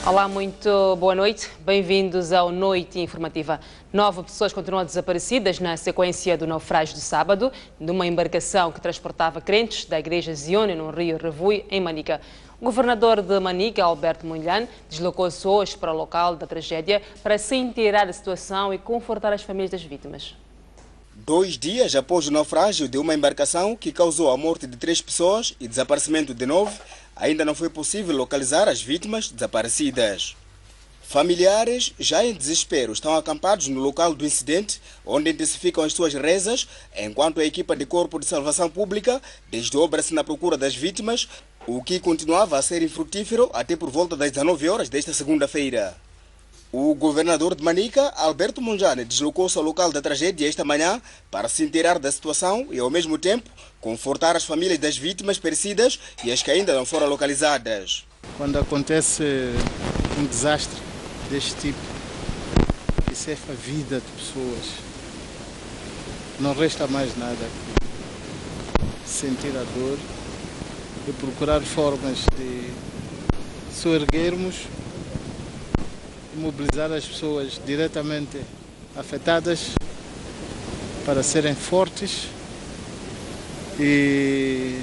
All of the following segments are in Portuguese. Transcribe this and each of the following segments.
Olá, muito boa noite. Bem-vindos ao Noite Informativa. 9 pessoas continuam desaparecidas na sequência do naufrágio de sábado de uma embarcação que transportava crentes da igreja Zione no rio Revui, em Manica. O governador de Manica, Alberto Mondlane, deslocou-se hoje para o local da tragédia para se inteirar da situação e confortar as famílias das vítimas. 2 dias após o naufrágio de uma embarcação que causou a morte de 3 pessoas e desaparecimento de 9, ainda não foi possível localizar as vítimas desaparecidas. Familiares, já em desespero, estão acampados no local do incidente, onde intensificam as suas rezas, enquanto a equipa de Corpo de Salvação Pública desdobra-se na procura das vítimas, o que continuava a ser infrutífero até por volta das 19 horas desta segunda-feira. O governador de Manica, Alberto Mondlane, deslocou-se ao local da tragédia esta manhã para se inteirar da situação e, ao mesmo tempo, confortar as famílias das vítimas perecidas e as que ainda não foram localizadas. Quando acontece um desastre deste tipo, que cefa a vida de pessoas, não resta mais nada que sentir a dor e procurar formas de soerguermos e mobilizar as pessoas diretamente afetadas para serem fortes. E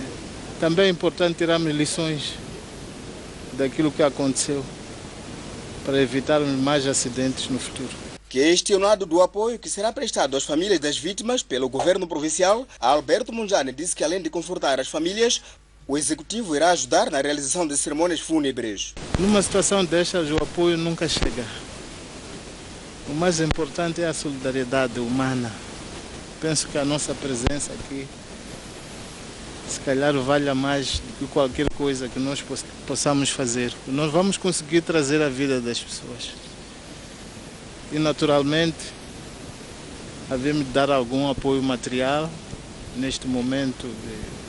também é importante tirarmos lições daquilo que aconteceu para evitarmos mais acidentes no futuro. Questionado do apoio que será prestado às famílias das vítimas pelo governo provincial, Alberto Mondlane disse que, além de confortar as famílias, o executivo irá ajudar na realização de cerimônias fúnebres. Numa situação destas, o apoio nunca chega. O mais importante é a solidariedade humana. Penso que a nossa presença aqui, se calhar, vale mais do que qualquer coisa que nós possamos fazer. Nós vamos conseguir trazer a vida das pessoas. E, naturalmente, havemos de dar algum apoio material neste momento de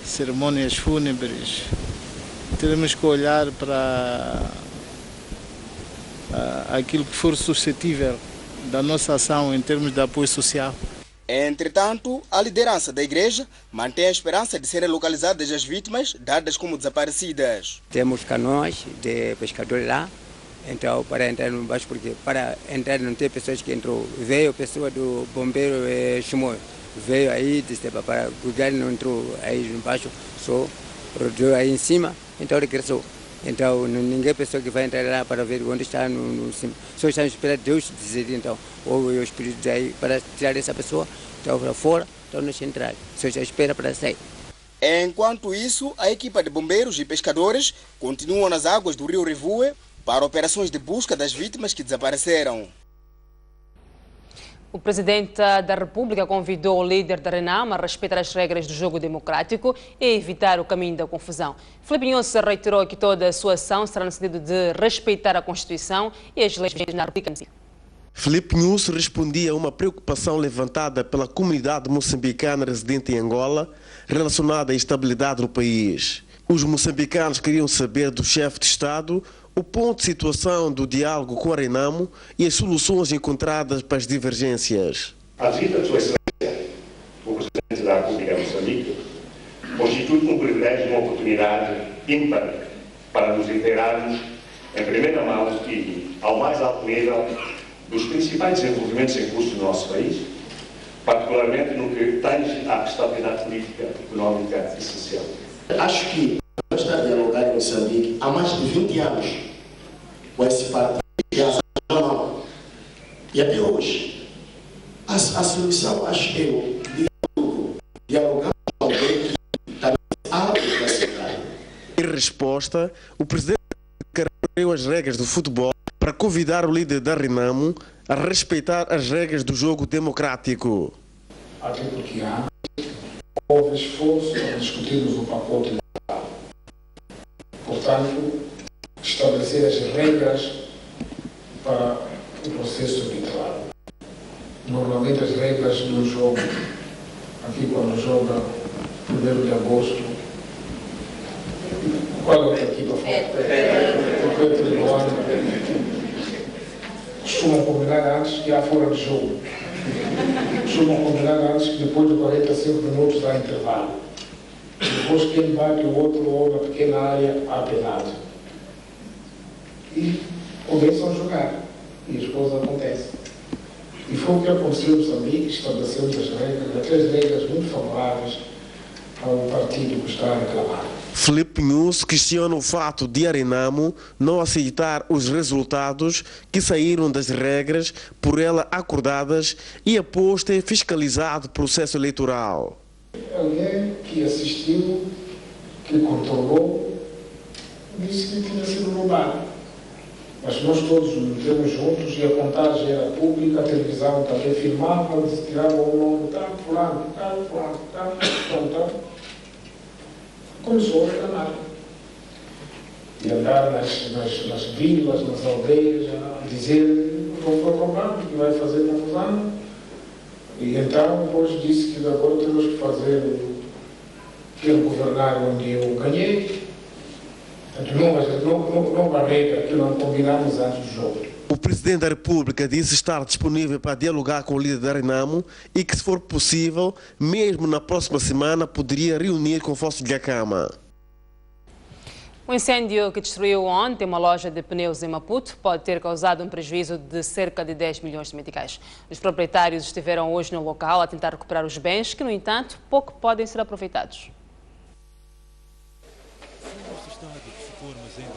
cerimônias fúnebres. Teremos que olhar para aquilo que for suscetível da nossa ação em termos de apoio social. Entretanto, a liderança da igreja mantém a esperança de serem localizadas as vítimas dadas como desaparecidas. Temos canoas de pescadores lá, então para entrar no barco, porque para entrar não tem pessoas que entrou. Veio a pessoa do bombeiro Chimoio, veio aí, disse para cuidar, não entrou aí embaixo, só rodeou aí em cima, então regressou. Então ninguém pensou que vai entrar lá para ver onde está no cima. Só estamos esperando Deus dizer, então, ou o Espírito aí para tirar essa pessoa, então para fora, então não se entrar. Só está espera para sair. Enquanto isso, a equipa de bombeiros e pescadores continuam nas águas do rio Revue para operações de busca das vítimas que desapareceram. O presidente da República convidou o líder da RENAM a respeitar as regras do jogo democrático e evitar o caminho da confusão. Filipe Nunes reiterou que toda a sua ação será no sentido de respeitar a Constituição e as leis na República. Filipe Nunes respondia a uma preocupação levantada pela comunidade moçambicana residente em Angola relacionada à estabilidade no país. Os moçambicanos queriam saber do chefe de Estado o ponto de situação do diálogo com a RENAM e as soluções encontradas para as divergências. A visita de Sua Excelência, o Presidente da República de Moçambique, constitui um privilégio e uma oportunidade ímpar para nos inteirarmos em primeira mão e ao mais alto nível dos principais desenvolvimentos em curso no nosso país, particularmente no que tange à estabilidade política e económica e social. Acho que nós estamos a dialogar em Moçambique há mais de 20 anos com esse partido regional. E até hoje, a solução, acho eu, dialogar com alguém que está alto da cidade. Em resposta, o presidente carregou as regras do futebol para convidar o líder da RENAM a respeitar as regras do jogo democrático. Até porque houve esforço para discutirmos o pacote eleitoral. Portanto, estabelecer as regras para o processo eleitoral. Normalmente as regras do jogo, aqui quando joga 1º de agosto, qual é a outra equipa fora? O Petro do ano. Costumam combinar antes que há fora de jogo. Costumam combinar antes que depois de 45 minutos há intervalo. Depois quem bate o outro ou na pequena área há penado. e começam a jogar. E as coisas acontecem. E foi o que aconteceu em Moçambique, estabelecemos as regras, três regras muito favoráveis ao partido que está a reclamar. Filipe Nunes questiona o fato de a Renamo não aceitar os resultados que saíram das regras por ela acordadas e após ter fiscalizado o processo eleitoral. Alguém que assistiu, que controlou, disse que tinha sido roubado. Mas nós todos nos metemos juntos e a contagem era pública, a televisão também filmava, tirava o nome, tal, fulano, tal, fulano, tal, tal. Começou a reclamar. E andar nas vilas, nas aldeias, a dizer que não foi roubado, que vai fazer confusão. E então depois disse que agora temos que fazer, quero governar onde eu ganhei. Não uma regra que não combinamos antes do jogo. O Presidente da República disse estar disponível para dialogar com o líder da Renamo e que, se for possível, mesmo na próxima semana, poderia reunir com Fosso de Acama. O incêndio que destruiu ontem uma loja de pneus em Maputo pode ter causado um prejuízo de cerca de 10 milhões de meticais. Os proprietários estiveram hoje no local a tentar recuperar os bens que, no entanto, pouco podem ser aproveitados.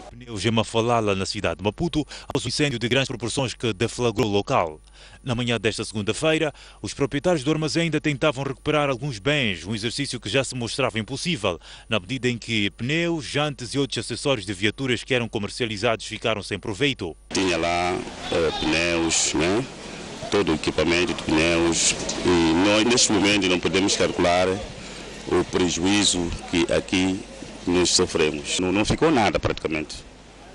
Pneus em Mafalala, na cidade de Maputo, após um incêndio de grandes proporções que deflagrou o local. Na manhã desta segunda-feira, os proprietários do armazém ainda tentavam recuperar alguns bens, um exercício que já se mostrava impossível, na medida em que pneus, jantes e outros acessórios de viaturas que eram comercializados ficaram sem proveito. Tinha lá pneus, né? Todo o equipamento de pneus, e nós neste momento não podemos calcular o prejuízo que aqui nós sofremos. Não ficou nada praticamente.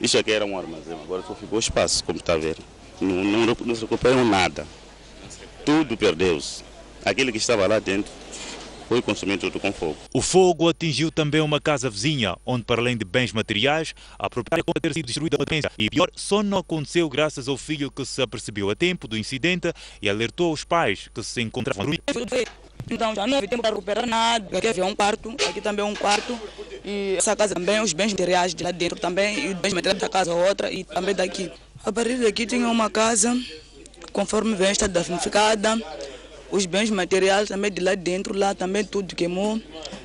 Isso aqui era um armazém, agora só ficou espaço, como está a ver. Não se recuperam nada. Tudo perdeu-se. Aquele que estava lá dentro foi consumido tudo com fogo. O fogo atingiu também uma casa vizinha, onde, para além de bens materiais, a proprietária pode ter sido destruída uma doença. E pior, só não aconteceu graças ao filho que se apercebeu a tempo do incidente e alertou os pais que se encontravam no. Então já não houve tempo para recuperar nada. Aqui havia um quarto, aqui também um quarto. E essa casa também, os bens materiais de lá dentro também, e os bens materiais da casa outra e também daqui. A partir daqui tinha uma casa, conforme vem, está danificada. Os bens materiais também de lá dentro, lá também tudo queimou.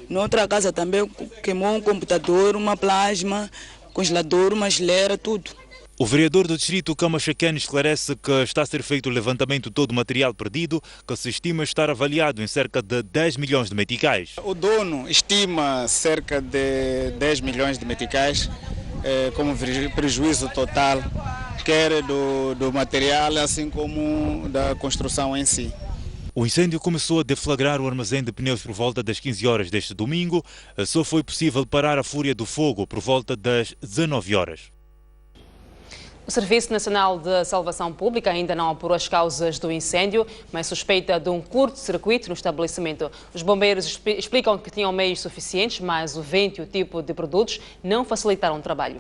Na outra casa também queimou um computador, uma plasma, congelador, uma geleira, tudo. O vereador do distrito Camachaquene esclarece que está a ser feito o levantamento de todo o material perdido, que se estima estar avaliado em cerca de 10 milhões de meticais. O dono estima cerca de 10 milhões de meticais como prejuízo total, quer do material, assim como da construção em si. O incêndio começou a deflagrar o armazém de pneus por volta das 15 horas deste domingo. Só foi possível parar a fúria do fogo por volta das 19 horas. O Serviço Nacional de Salvação Pública ainda não apurou as causas do incêndio, mas suspeita de um curto-circuito no estabelecimento. Os bombeiros explicam que tinham meios suficientes, mas o vento e o tipo de produtos não facilitaram o trabalho.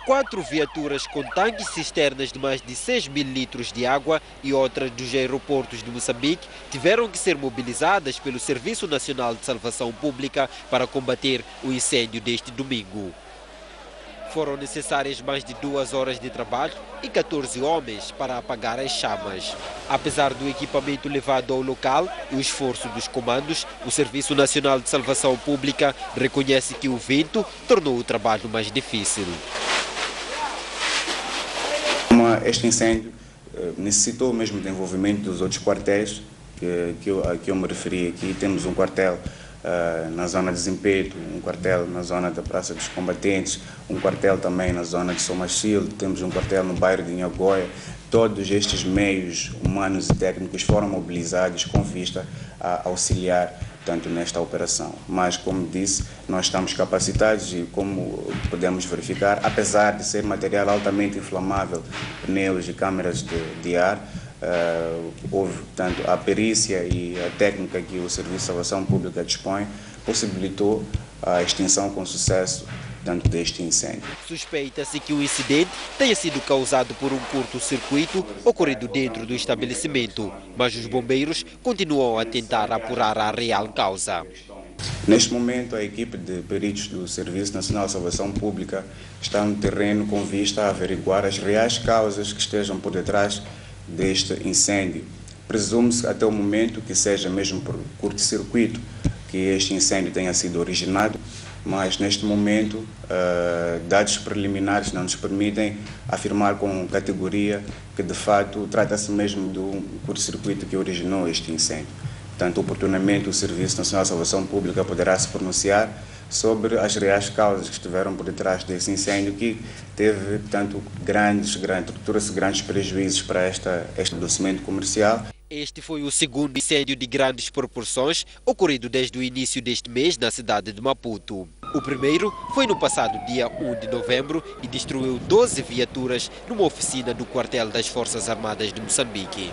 4 viaturas com tanques cisternas de mais de 6 mil litros de água e outras dos aeroportos de Moçambique tiveram que ser mobilizadas pelo Serviço Nacional de Salvação Pública para combater o incêndio deste domingo. Foram necessárias mais de 2 horas de trabalho e 14 homens para apagar as chamas. Apesar do equipamento levado ao local e o esforço dos comandos, o Serviço Nacional de Salvação Pública reconhece que o vento tornou o trabalho mais difícil. Este incêndio necessitou mesmo de envolvimento dos outros quartéis que eu me referi aqui. Temos um quartel na zona de Zimpeto, um quartel na zona da Praça dos Combatentes, um quartel também na zona de Somachil, temos um quartel no bairro de Inhagoia. Todos estes meios humanos e técnicos foram mobilizados com vista a auxiliar tanto nesta operação. Mas, como disse, nós estamos capacitados e, como podemos verificar, apesar de ser material altamente inflamável, pneus e câmeras de ar, houve, portanto, a perícia e a técnica que o Serviço de Salvação Pública dispõe possibilitou a extinção com sucesso deste incêndio. Suspeita-se que o incidente tenha sido causado por um curto-circuito ocorrido dentro do estabelecimento, mas os bombeiros continuam a tentar apurar a real causa. Neste momento, a equipe de peritos do Serviço Nacional de Salvação Pública está no terreno com vista a averiguar as reais causas que estejam por detrás deste incêndio. Presume-se até o momento que seja mesmo por curto-circuito que este incêndio tenha sido originado, mas neste momento dados preliminares não nos permitem afirmar com categoria que de fato trata-se mesmo de um curto-circuito que originou este incêndio. Portanto, oportunamente o Serviço Nacional de Salvação Pública poderá se pronunciar sobre as reais causas que estiveram por detrás desse incêndio que teve, portanto, trouxe grandes prejuízos para este estabelecimento comercial. Este foi o segundo incêndio de grandes proporções ocorrido desde o início deste mês na cidade de Maputo. O primeiro foi no passado dia 1 de novembro e destruiu 12 viaturas numa oficina do quartel das Forças Armadas de Moçambique.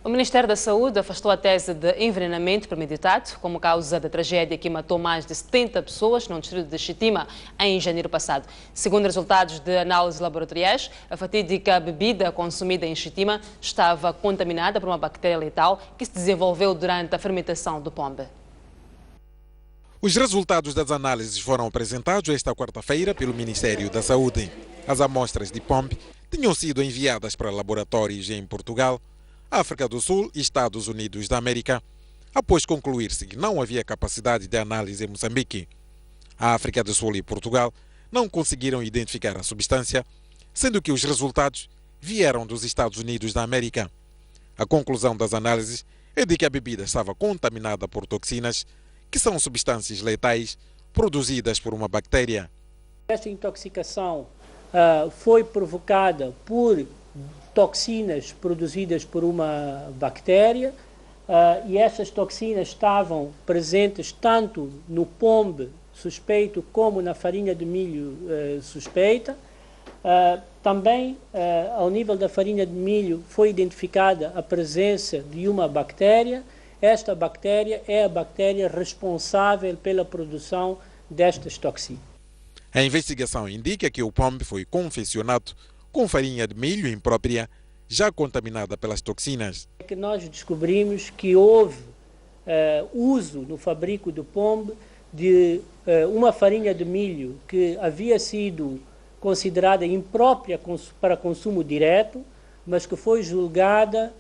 O Ministério da Saúde afastou a tese de envenenamento premeditado como causa da tragédia que matou mais de 70 pessoas no distrito de Chitima em janeiro passado. Segundo resultados de análises laboratoriais, a fatídica bebida consumida em Chitima estava contaminada por uma bactéria letal que se desenvolveu durante a fermentação do pombe. Os resultados das análises foram apresentados esta quarta-feira pelo Ministério da Saúde. As amostras de pombe tinham sido enviadas para laboratórios em Portugal, África do Sul e Estados Unidos da América, após concluir-se que não havia capacidade de análise em Moçambique. A África do Sul e Portugal não conseguiram identificar a substância, sendo que os resultados vieram dos Estados Unidos da América. A conclusão das análises é de que a bebida estava contaminada por toxinas, que são substâncias letais produzidas por uma bactéria. Esta intoxicação foi provocada por toxinas produzidas por uma bactéria e essas toxinas estavam presentes tanto no pombe suspeito como na farinha de milho suspeita. Também, ao nível da farinha de milho, foi identificada a presença de uma bactéria. Esta bactéria é a bactéria responsável pela produção destas toxinas. A investigação indica que o pombe foi confeccionado com farinha de milho imprópria, já contaminada pelas toxinas. É que nós descobrimos que houve uso no fabrico do pombe de uma farinha de milho que havia sido considerada imprópria para consumo direto, mas que foi julgada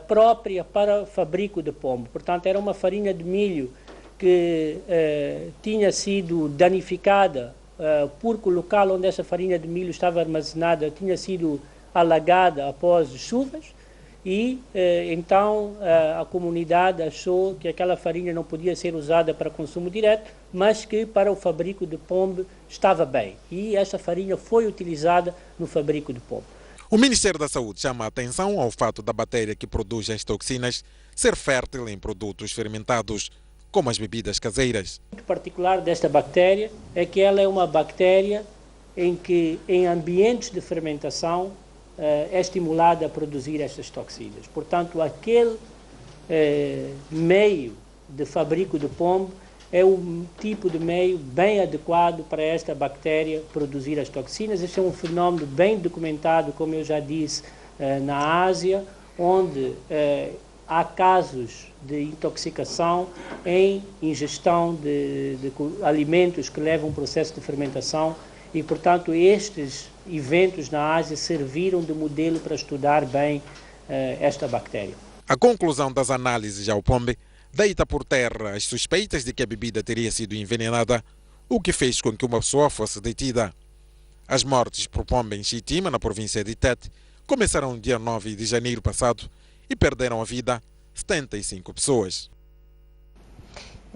própria para fabrico de pombe. Portanto, era uma farinha de milho que tinha sido danificada porque o local onde essa farinha de milho estava armazenada tinha sido alagada após chuvas e então a comunidade achou que aquela farinha não podia ser usada para consumo direto, mas que para o fabrico de pombe estava bem. E essa farinha foi utilizada no fabrico de pombe. O Ministério da Saúde chama a atenção ao fato da bactéria que produz as toxinas ser fértil em produtos fermentados, como as bebidas caseiras. O particular desta bactéria é que ela é uma bactéria em que, em ambientes de fermentação, é estimulada a produzir estas toxinas. Portanto, aquele meio de fabrico de pombe é um tipo de meio bem adequado para esta bactéria produzir as toxinas. Este é um fenómeno bem documentado, como eu já disse, na Ásia, onde há casos de intoxicação em ingestão de alimentos que levam a um processo de fermentação e, portanto, estes eventos na Ásia serviram de modelo para estudar bem esta bactéria. A conclusão das análises ao pombe deita por terra as suspeitas de que a bebida teria sido envenenada, o que fez com que uma pessoa fosse detida. As mortes por pombe em Chitima, na província de Tete, começaram no dia 9 de janeiro passado e perderam a vida 75 pessoas.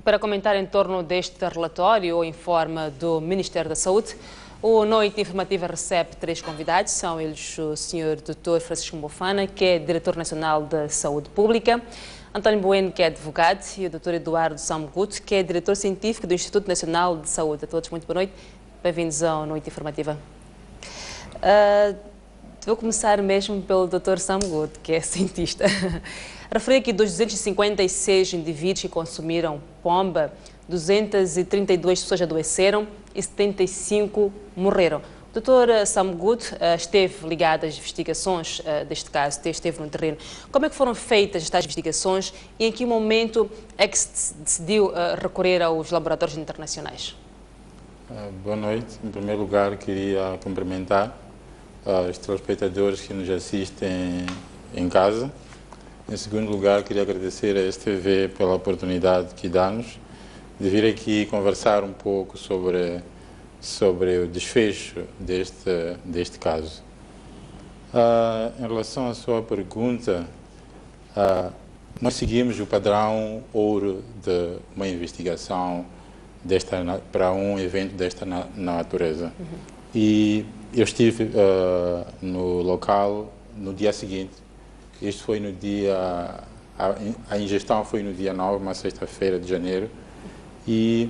Para comentar em torno deste relatório, em forma do Ministério da Saúde, o Noite Informativa recebe 3 convidados. São eles o Sr. Dr. Francisco Mbofana, que é Diretor Nacional da Saúde Pública, António Bueno, que é advogado, e o Dr. Eduardo Samguto, que é Diretor Científico do Instituto Nacional de Saúde. A todos, muito boa noite. Bem-vindos ao Noite Informativa. Vou começar mesmo pelo Dr. Samguto, que é cientista. Referi que dos 256 indivíduos que consumiram pomba, 232 pessoas adoeceram e 75 morreram. Dr. Sam Good esteve ligado às investigações deste caso, esteve no terreno. Como é que foram feitas estas investigações e em que momento é que se decidiu recorrer aos laboratórios internacionais? Boa noite. Em primeiro lugar, queria cumprimentar os telespectadores que nos assistem em casa. Em segundo lugar, queria agradecer a STV pela oportunidade que dá-nos de vir aqui conversar um pouco sobre o desfecho deste caso. Em relação à sua pergunta, nós seguimos o padrão ouro de uma investigação para um evento desta natureza. E eu estive no local no dia seguinte. Isto foi no dia... A ingestão foi no dia 9, uma sexta-feira de janeiro, e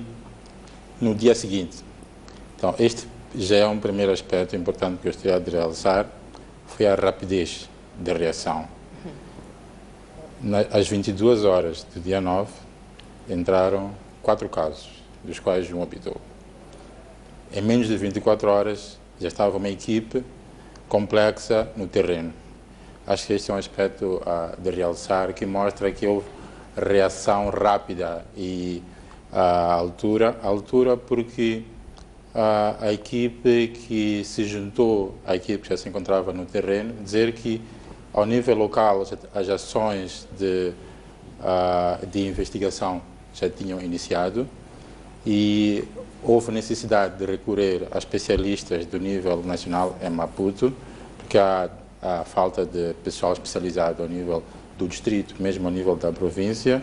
no dia seguinte. Então, este já é um primeiro aspecto importante que eu gostaria de realçar, foi a rapidez da reação. Às 22 horas do dia 9, entraram 4 casos, dos quais um óbito. Em menos de 24 horas, já estava uma equipe complexa no terreno. Acho que este é um aspecto de realçar, que mostra que houve reação rápida e à altura porque a equipe que se juntou à equipe que já se encontrava no terreno, dizer que ao nível local as ações de investigação já tinham iniciado e houve necessidade de recorrer a especialistas do nível nacional em Maputo, porque há a falta de pessoal especializado ao nível do distrito, mesmo ao nível da província,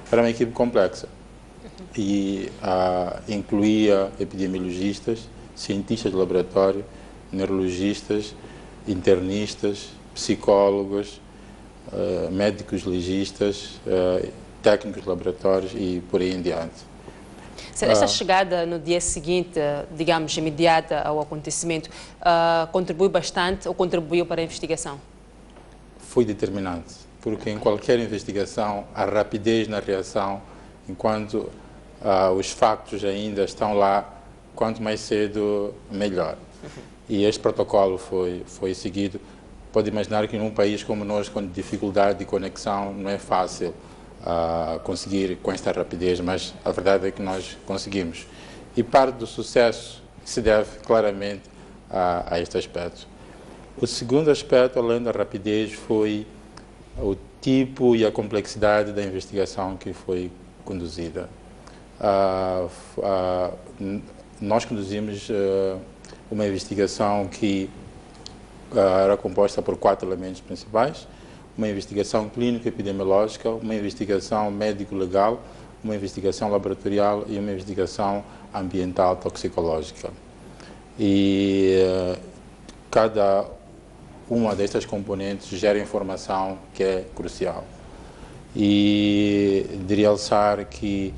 era uma equipe complexa e incluía epidemiologistas, cientistas de laboratório, neurologistas, internistas, psicólogos, médicos legistas, técnicos de laboratórios e por aí em diante. Esta chegada no dia seguinte, digamos, imediata ao acontecimento, contribui bastante ou contribuiu para a investigação? Foi determinante, porque em qualquer investigação, a rapidez na reação, enquanto os factos ainda estão lá, quanto mais cedo, melhor. E este protocolo foi seguido. Pode imaginar que num país como nós, com dificuldade de conexão, não é fácil conseguir com esta rapidez, mas a verdade é que nós conseguimos. E parte do sucesso se deve claramente a este aspecto. O segundo aspecto, além da rapidez, foi o tipo e a complexidade da investigação que foi conduzida. Nós conduzimos uma investigação que era composta por 4 elementos principais: uma investigação clínico-epidemiológica, uma investigação médico-legal, uma investigação laboratorial e uma investigação ambiental toxicológica. E cada uma destas componentes gera informação que é crucial. E de realçar que,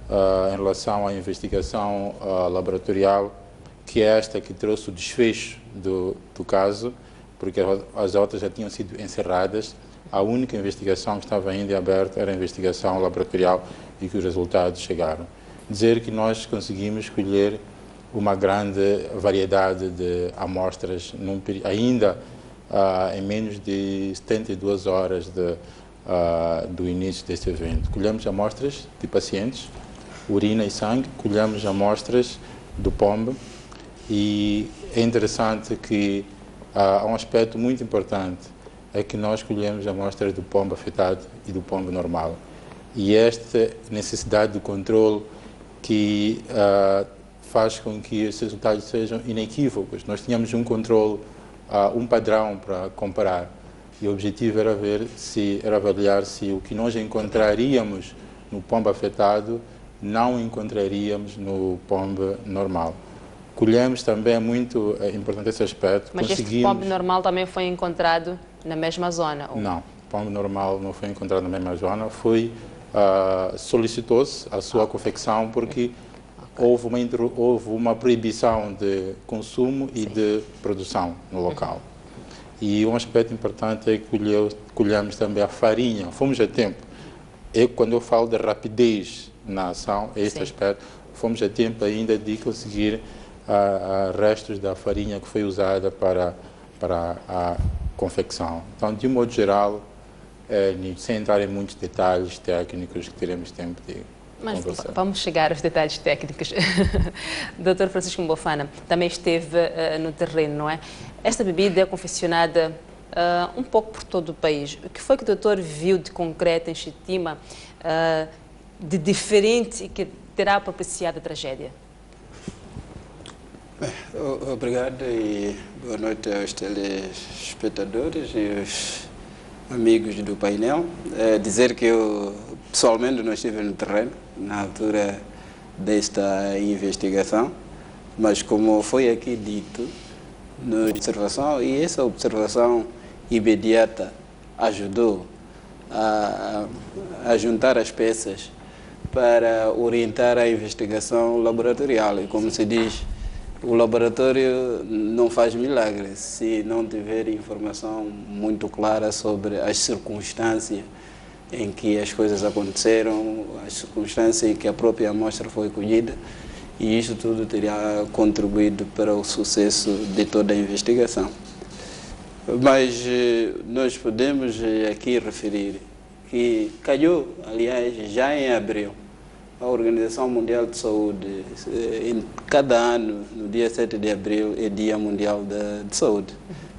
em relação à investigação laboratorial, que é esta que trouxe o desfecho do caso, porque as outras já tinham sido encerradas, a única investigação que estava ainda aberta era a investigação laboratorial e que os resultados chegaram. Dizer que nós conseguimos colher uma grande variedade de amostras, ainda em menos de 72 horas do início deste evento. Colhemos amostras de pacientes, urina e sangue, colhemos amostras do pombo, e é interessante que há um aspecto muito importante, é que nós colhemos amostras do pombo afetado e do pombo normal. E esta necessidade de controle que faz com que esses resultados sejam inequívocos. Nós tínhamos um controle, um padrão para comparar, e o objetivo era avaliar se o que nós encontraríamos no pombo afetado não encontraríamos no pombo normal. Colhemos também, é muito importante esse aspecto. Mas este pombo normal também foi encontrado na mesma zona? Ou? Não, o pombo normal não foi encontrado na mesma zona, solicitou-se a sua confecção porque houve uma proibição de consumo e de produção no local. E um aspecto importante é que colhemos também a farinha, fomos a tempo. Quando eu falo de rapidez na ação, este aspecto, fomos a tempo ainda de conseguir restos da farinha que foi usada para a confecção. Então, de modo geral, sem entrar em muitos detalhes técnicos que teremos tempo de conversar. Vamos chegar aos detalhes técnicos. Dr. Francisco Mbofana também esteve no terreno, não é? Esta bebida é confeccionada um pouco por todo o país. O que foi que o doutor viu de concreto em Xitima, de diferente e que terá propiciado a tragédia? Obrigado e boa noite aos telespectadores e aos amigos do painel. Dizer que eu pessoalmente não estive no terreno na altura desta investigação, mas como foi aqui dito, na observação, e essa observação imediata ajudou a juntar as peças para orientar a investigação laboratorial. E como se diz, o laboratório não faz milagres se não tiver informação muito clara sobre as circunstâncias em que as coisas aconteceram, as circunstâncias em que a própria amostra foi colhida, e isso tudo teria contribuído para o sucesso de toda a investigação. Mas nós podemos aqui referir que calhou, aliás, já em abril, a Organização Mundial de Saúde, em cada ano, no dia 7 de abril, é Dia Mundial de Saúde,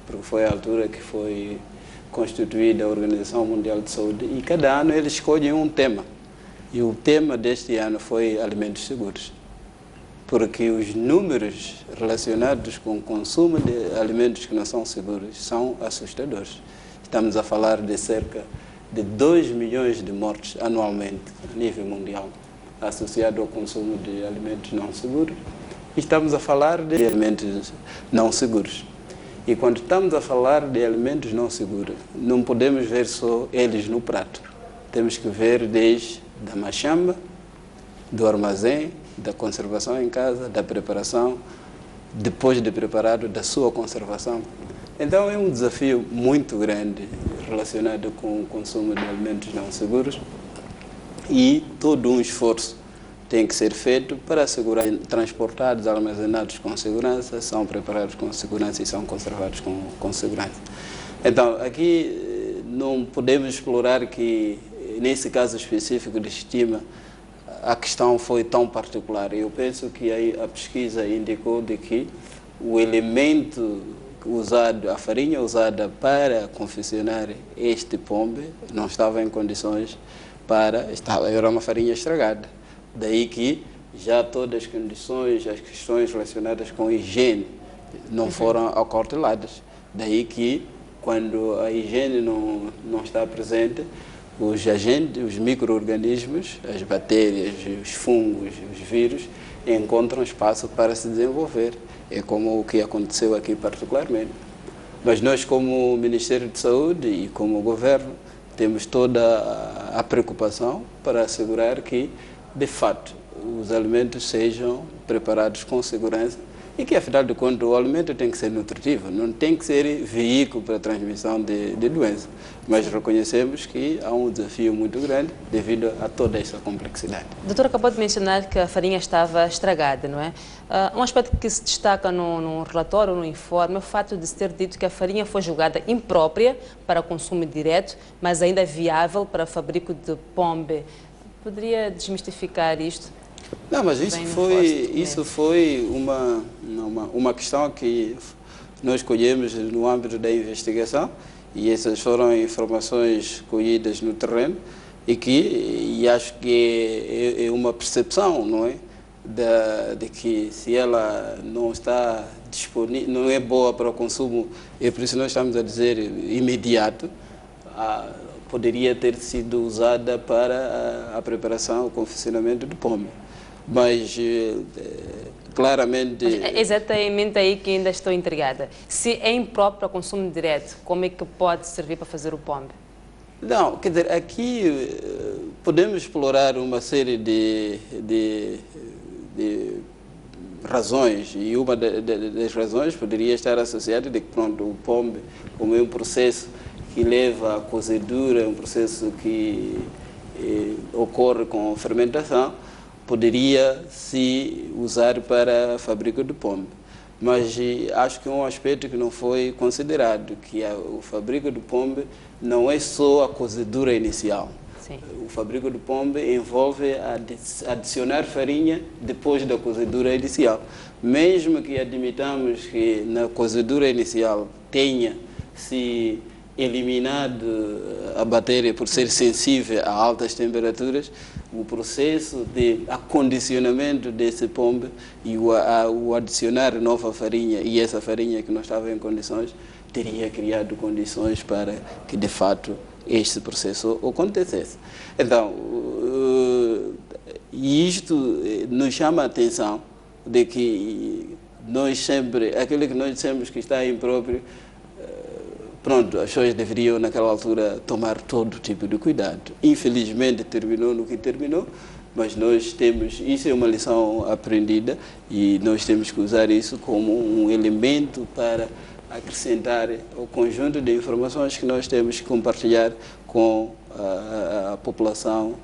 porque foi a altura que foi constituída a Organização Mundial de Saúde, e cada ano eles escolhem um tema. E o tema deste ano foi alimentos seguros, porque os números relacionados com o consumo de alimentos que não são seguros são assustadores. Estamos a falar de cerca de 2 milhões de mortes anualmente a nível mundial, associado ao consumo de alimentos não seguros. Estamos a falar de alimentos não seguros. E quando estamos a falar de alimentos não seguros, não podemos ver só eles no prato. Temos que ver desde da machamba, do armazém, da conservação em casa, da preparação, depois de preparado, da sua conservação. Então é um desafio muito grande relacionado com o consumo de alimentos não seguros, e todo um esforço tem que ser feito para assegurar transportados, armazenados com segurança, são preparados com segurança e são conservados com segurança. Então, aqui não podemos explorar que, nesse caso específico de Xitima, a questão foi tão particular. Eu penso que a pesquisa indicou de que o elemento usado, a farinha usada para confeccionar este pombe, não estava em condições era uma farinha estragada. Daí que já todas as condições, as questões relacionadas com higiene não foram acauteladas. Daí que, quando a higiene não está presente, os agentes, os micro-organismos, as bactérias, os fungos, os vírus, encontram espaço para se desenvolver. É como o que aconteceu aqui particularmente. Mas nós, como Ministério de Saúde e como Governo, temos toda a preocupação para assegurar que, de fato, os alimentos sejam preparados com segurança e que, afinal de contas, o alimento tem que ser nutritivo, não tem que ser veículo para a transmissão de doença. Mas reconhecemos que há um desafio muito grande devido a toda essa complexidade. O doutor acabou de mencionar que a farinha estava estragada, não é? Um aspecto que se destaca no relatório, no informe, é o fato de se ter dito que a farinha foi julgada imprópria para consumo direto, mas ainda viável para fabrico de pombe. Poderia desmistificar isto? Não, mas isso foi uma questão que nós colhemos no âmbito da investigação, e essas foram informações colhidas no terreno, e acho que é uma percepção, não é? De que se ela não está disponível, não é boa para o consumo, e por isso nós estamos a dizer imediato, poderia ter sido usada para a preparação, o confeccionamento do pombe. Mas, claramente... Mas é exatamente aí que ainda estou intrigada. Se é impróprio para consumo direto, como é que pode servir para fazer o pombe? Não, quer dizer, aqui podemos explorar uma série de razões, e uma das razões poderia estar associada de que, pronto, o pombe, como é um processo que leva à cozedura, um processo que ocorre com fermentação, poderia se usar para a fábrica de pombe. Mas acho que é um aspecto que não foi considerado, que o fábrica de pombe não é só a cozedura inicial. Sim. O fábrica de pombe envolve adicionar farinha depois da cozedura inicial. Mesmo que admitamos que na cozedura inicial tenha se eliminado a bactéria por ser sensível a altas temperaturas, o processo de acondicionamento desse pombe e o adicionar nova farinha, e essa farinha que não estava em condições, teria criado condições para que de fato este processo acontecesse. Então, isto nos chama a atenção de que nós sempre, aquilo que nós dissemos que está impróprio, pronto, as pessoas deveriam naquela altura tomar todo tipo de cuidado. Infelizmente terminou no que terminou, mas nós temos, isso é uma lição aprendida e nós temos que usar isso como um elemento para acrescentar o conjunto de informações que nós temos que compartilhar com a população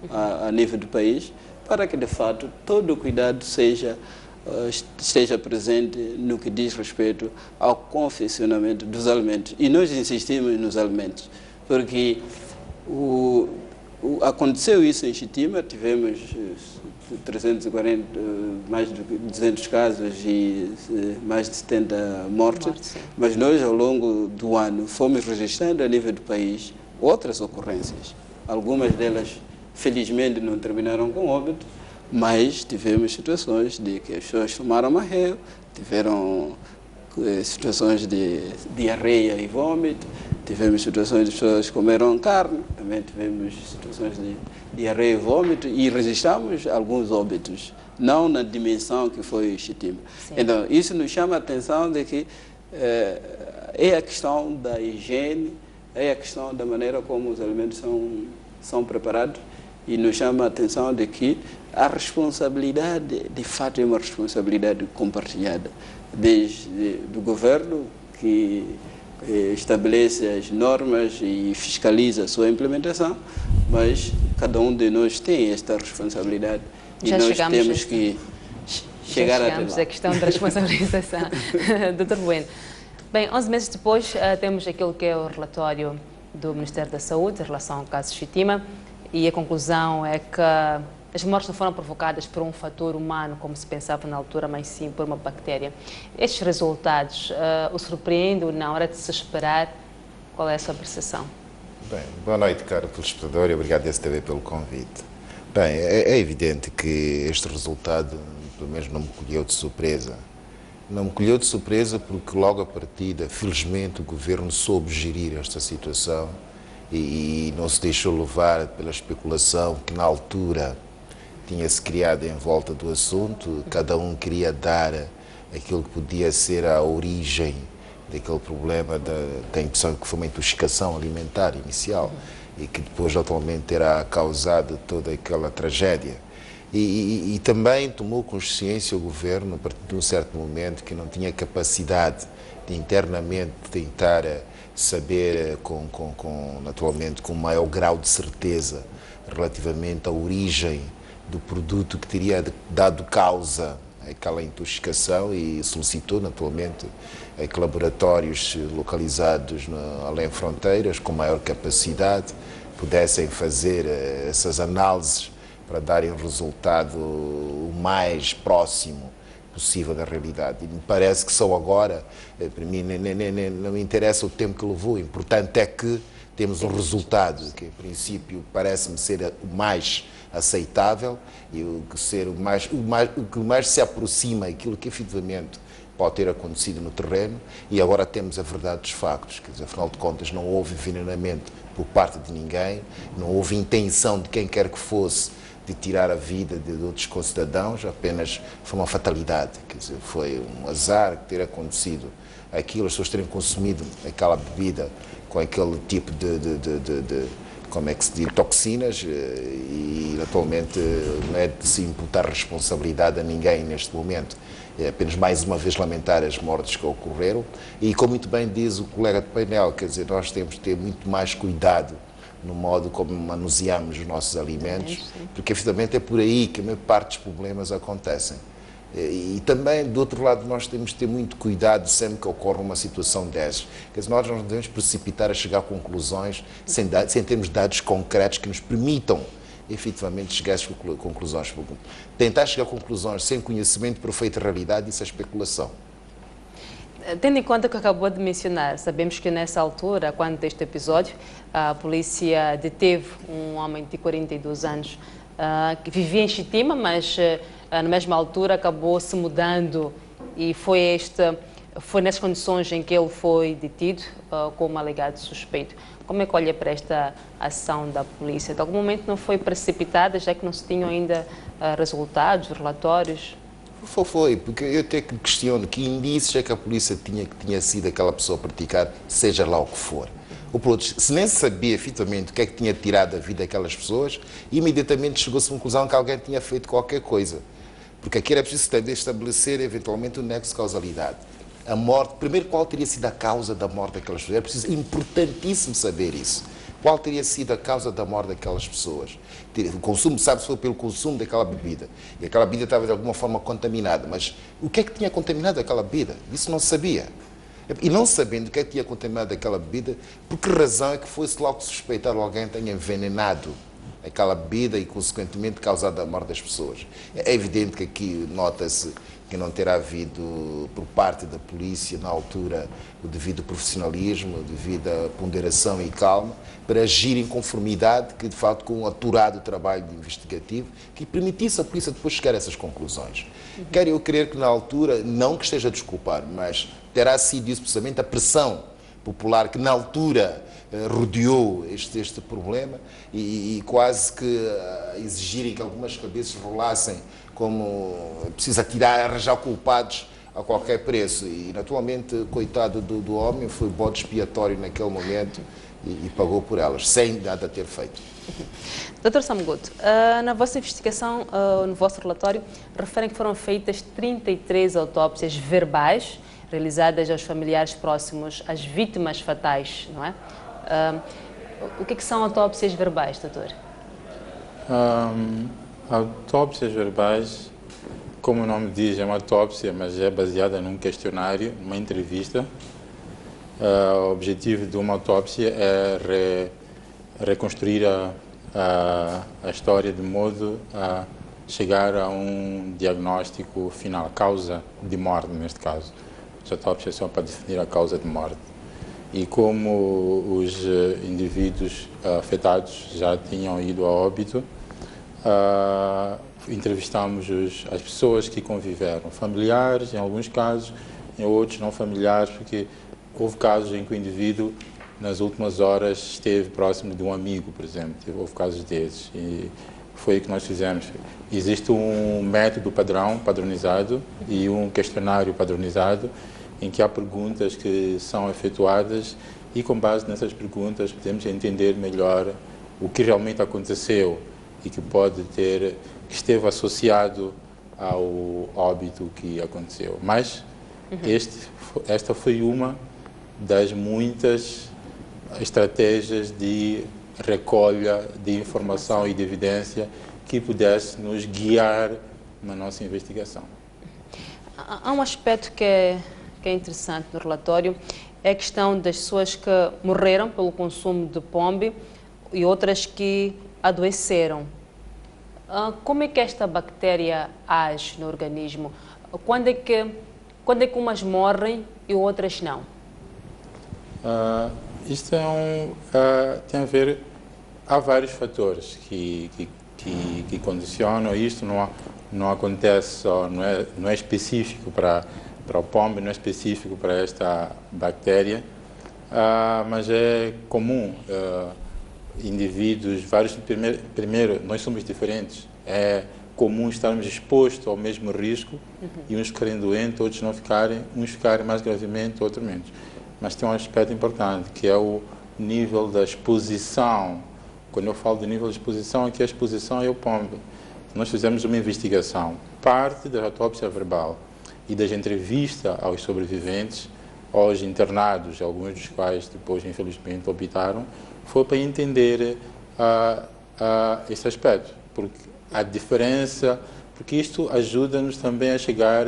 a nível do país, para que de fato todo o cuidado esteja presente no que diz respeito ao confeccionamento dos alimentos. E nós insistimos nos alimentos, porque aconteceu isso em Xitima, tivemos 340, mais de 200 casos e mais de 70 mortes, mas nós ao longo do ano fomos registrando a nível do país outras ocorrências. Algumas delas, felizmente, não terminaram com óbito, mas tivemos situações de que as pessoas tomaram marreio, tiveram situações de diarreia e vômito, tivemos situações de pessoas que comeram carne, também tivemos situações de diarreia e vômito e registramos alguns óbitos, não na dimensão que foi Xitima. Então, isso nos chama a atenção de que é a questão da higiene, é a questão da maneira como os alimentos são preparados, e nos chama a atenção de que a responsabilidade, de fato, é uma responsabilidade compartilhada, desde do governo, que estabelece as normas e fiscaliza a sua implementação, mas cada um de nós tem esta responsabilidade e nós temos que chegar até lá. A questão da responsabilização. Dr. Bueno, bem, 11 meses depois temos aquilo que é o relatório do Ministério da Saúde em relação ao caso Xitima, e a conclusão é que as mortes não foram provocadas por um fator humano, como se pensava na altura, mas sim por uma bactéria. Estes resultados o surpreendem ou não? Hora de se esperar? Qual é a sua percepção? Bem, boa noite, caro telespectador, e obrigado, STV, pelo convite. Bem, é evidente que este resultado, pelo menos, não me colheu de surpresa. Não me colheu de surpresa porque logo à partida, felizmente, o governo soube gerir esta situação e não se deixou levar pela especulação que na altura tinha-se criado em volta do assunto. Cada um queria dar aquilo que podia ser a origem daquele problema da impressão que foi uma intoxicação alimentar inicial e que depois atualmente terá causado toda aquela tragédia. E também tomou consciência o governo, a partir de um certo momento, que não tinha capacidade de internamente tentar saber naturalmente com maior grau de certeza relativamente à origem do produto que teria dado causa àquela intoxicação, e solicitou naturalmente que laboratórios localizados além fronteiras com maior capacidade pudessem fazer essas análises para darem um resultado o mais próximo possível da realidade. E me parece que só agora, para mim, não me interessa o tempo que levou, o importante é que temos um resultado que, em princípio, parece-me ser o mais aceitável e o que mais se aproxima daquilo que efetivamente pode ter acontecido no terreno, e agora temos a verdade dos factos. Quer dizer, afinal de contas, não houve envenenamento por parte de ninguém, não houve intenção de quem quer que fosse de tirar a vida de outros concidadãos, apenas foi uma fatalidade, quer dizer, foi um azar ter acontecido aquilo, as pessoas terem consumido aquela bebida com aquele tipo de como é que se diz, toxinas, e atualmente não é de se imputar responsabilidade a ninguém neste momento. É apenas mais uma vez lamentar as mortes que ocorreram, e como muito bem diz o colega de painel, quer dizer, nós temos de ter muito mais cuidado no modo como manuseamos os nossos alimentos, porque efetivamente é por aí que a maior parte dos problemas acontecem. E também, do outro lado, nós temos de ter muito cuidado sempre que ocorre uma situação dessas. Quer dizer, nós não devemos precipitar a chegar a conclusões sem termos dados concretos que nos permitam efetivamente chegar às conclusões. Tentar chegar a conclusões sem conhecimento perfeito da realidade, isso é especulação. Tendo em conta o que acabou de mencionar, sabemos que nessa altura, quando deste episódio, a polícia deteve um homem de 42 anos que vivia em Chitima, mas na mesma altura acabou se mudando e foi nessas condições em que ele foi detido como alegado suspeito. Como é que olha para esta ação da polícia? De algum momento não foi precipitada, já que não se tinham ainda resultados, relatórios? Foi, porque eu até questiono que indícios é que a polícia tinha sido aquela pessoa a praticar, seja lá o que for. Ou por outros, se nem sabia efetivamente o que é que tinha tirado a vida daquelas pessoas, imediatamente chegou-se à conclusão que alguém tinha feito qualquer coisa. Porque aqui era preciso estabelecer eventualmente o nexo de causalidade. A morte, primeiro, qual teria sido a causa da morte daquelas pessoas? Era preciso, importantíssimo saber isso. Qual teria sido a causa da morte daquelas pessoas? O consumo, sabe-se, foi pelo consumo daquela bebida. E aquela bebida estava de alguma forma contaminada. Mas o que é que tinha contaminado aquela bebida? Isso não se sabia. E não sabendo o que é que tinha contaminado aquela bebida, por que razão é que fosse logo suspeitar que alguém tenha envenenado aquela bebida e, consequentemente, causado a morte das pessoas? É evidente que aqui nota-se que não terá havido, por parte da polícia, na altura, o devido profissionalismo, a devida ponderação e calma, para agir em conformidade, que de facto com um aturado trabalho investigativo, que permitisse a polícia depois chegar a essas conclusões. Quero eu crer que na altura, não que esteja a desculpar, mas terá sido isso precisamente a pressão popular que na altura rodeou este problema e quase que exigirem que algumas cabeças rolassem como precisa arranjar culpados a qualquer preço. E naturalmente, coitado do homem, foi bode expiatório naquele momento e pagou por elas, sem nada ter feito. Dr. Samgoto, na vossa investigação, no vosso relatório, referem que foram feitas 33 autópsias verbais realizadas aos familiares próximos às vítimas fatais, não é? O que são autópsias verbais, doutor? Autópsias verbais, como o nome diz, é uma autópsia, mas é baseada num questionário, numa entrevista. O objetivo de uma autópsia é reconstruir a história de modo a chegar a um diagnóstico final, a causa de morte, neste caso. As autópsias são para definir a causa de morte. E como os indivíduos afetados já tinham ido a óbito, entrevistamos as pessoas que conviveram, familiares em alguns casos, em outros não familiares, porque houve casos em que o indivíduo nas últimas horas esteve próximo de um amigo, por exemplo, houve casos desses, e foi o que nós fizemos. Existe um método padronizado e um questionário padronizado em que há perguntas que são efetuadas e com base nessas perguntas podemos entender melhor o que realmente aconteceu e que que esteve associado ao óbito que aconteceu. Mas esta foi uma das muitas estratégias de recolha de informação e de evidência que pudesse nos guiar na nossa investigação. Há um aspecto que é interessante no relatório, é a questão das pessoas que morreram pelo consumo de pombe e outras que adoeceram. Como é que esta bactéria age no organismo? Quando é que umas morrem e outras não? Isto tem a ver, há vários fatores que condicionam isto, não acontece só, não é específico para o pombo, não é específico para esta bactéria, mas é comum. Indivíduos, primeiro, nós somos diferentes, é comum estarmos expostos ao mesmo risco e uns ficarem doentes, outros não ficarem, uns ficarem mais gravemente, outros menos. Mas tem um aspecto importante, que é o nível da exposição. Quando eu falo de nível de exposição, aqui a exposição é o pombo. Nós fizemos uma investigação, parte da autópsia verbal e das entrevistas aos sobreviventes, aos internados, alguns dos quais depois, infelizmente, optaram, foi para entender esse aspecto, porque a diferença, porque isto ajuda-nos também a chegar,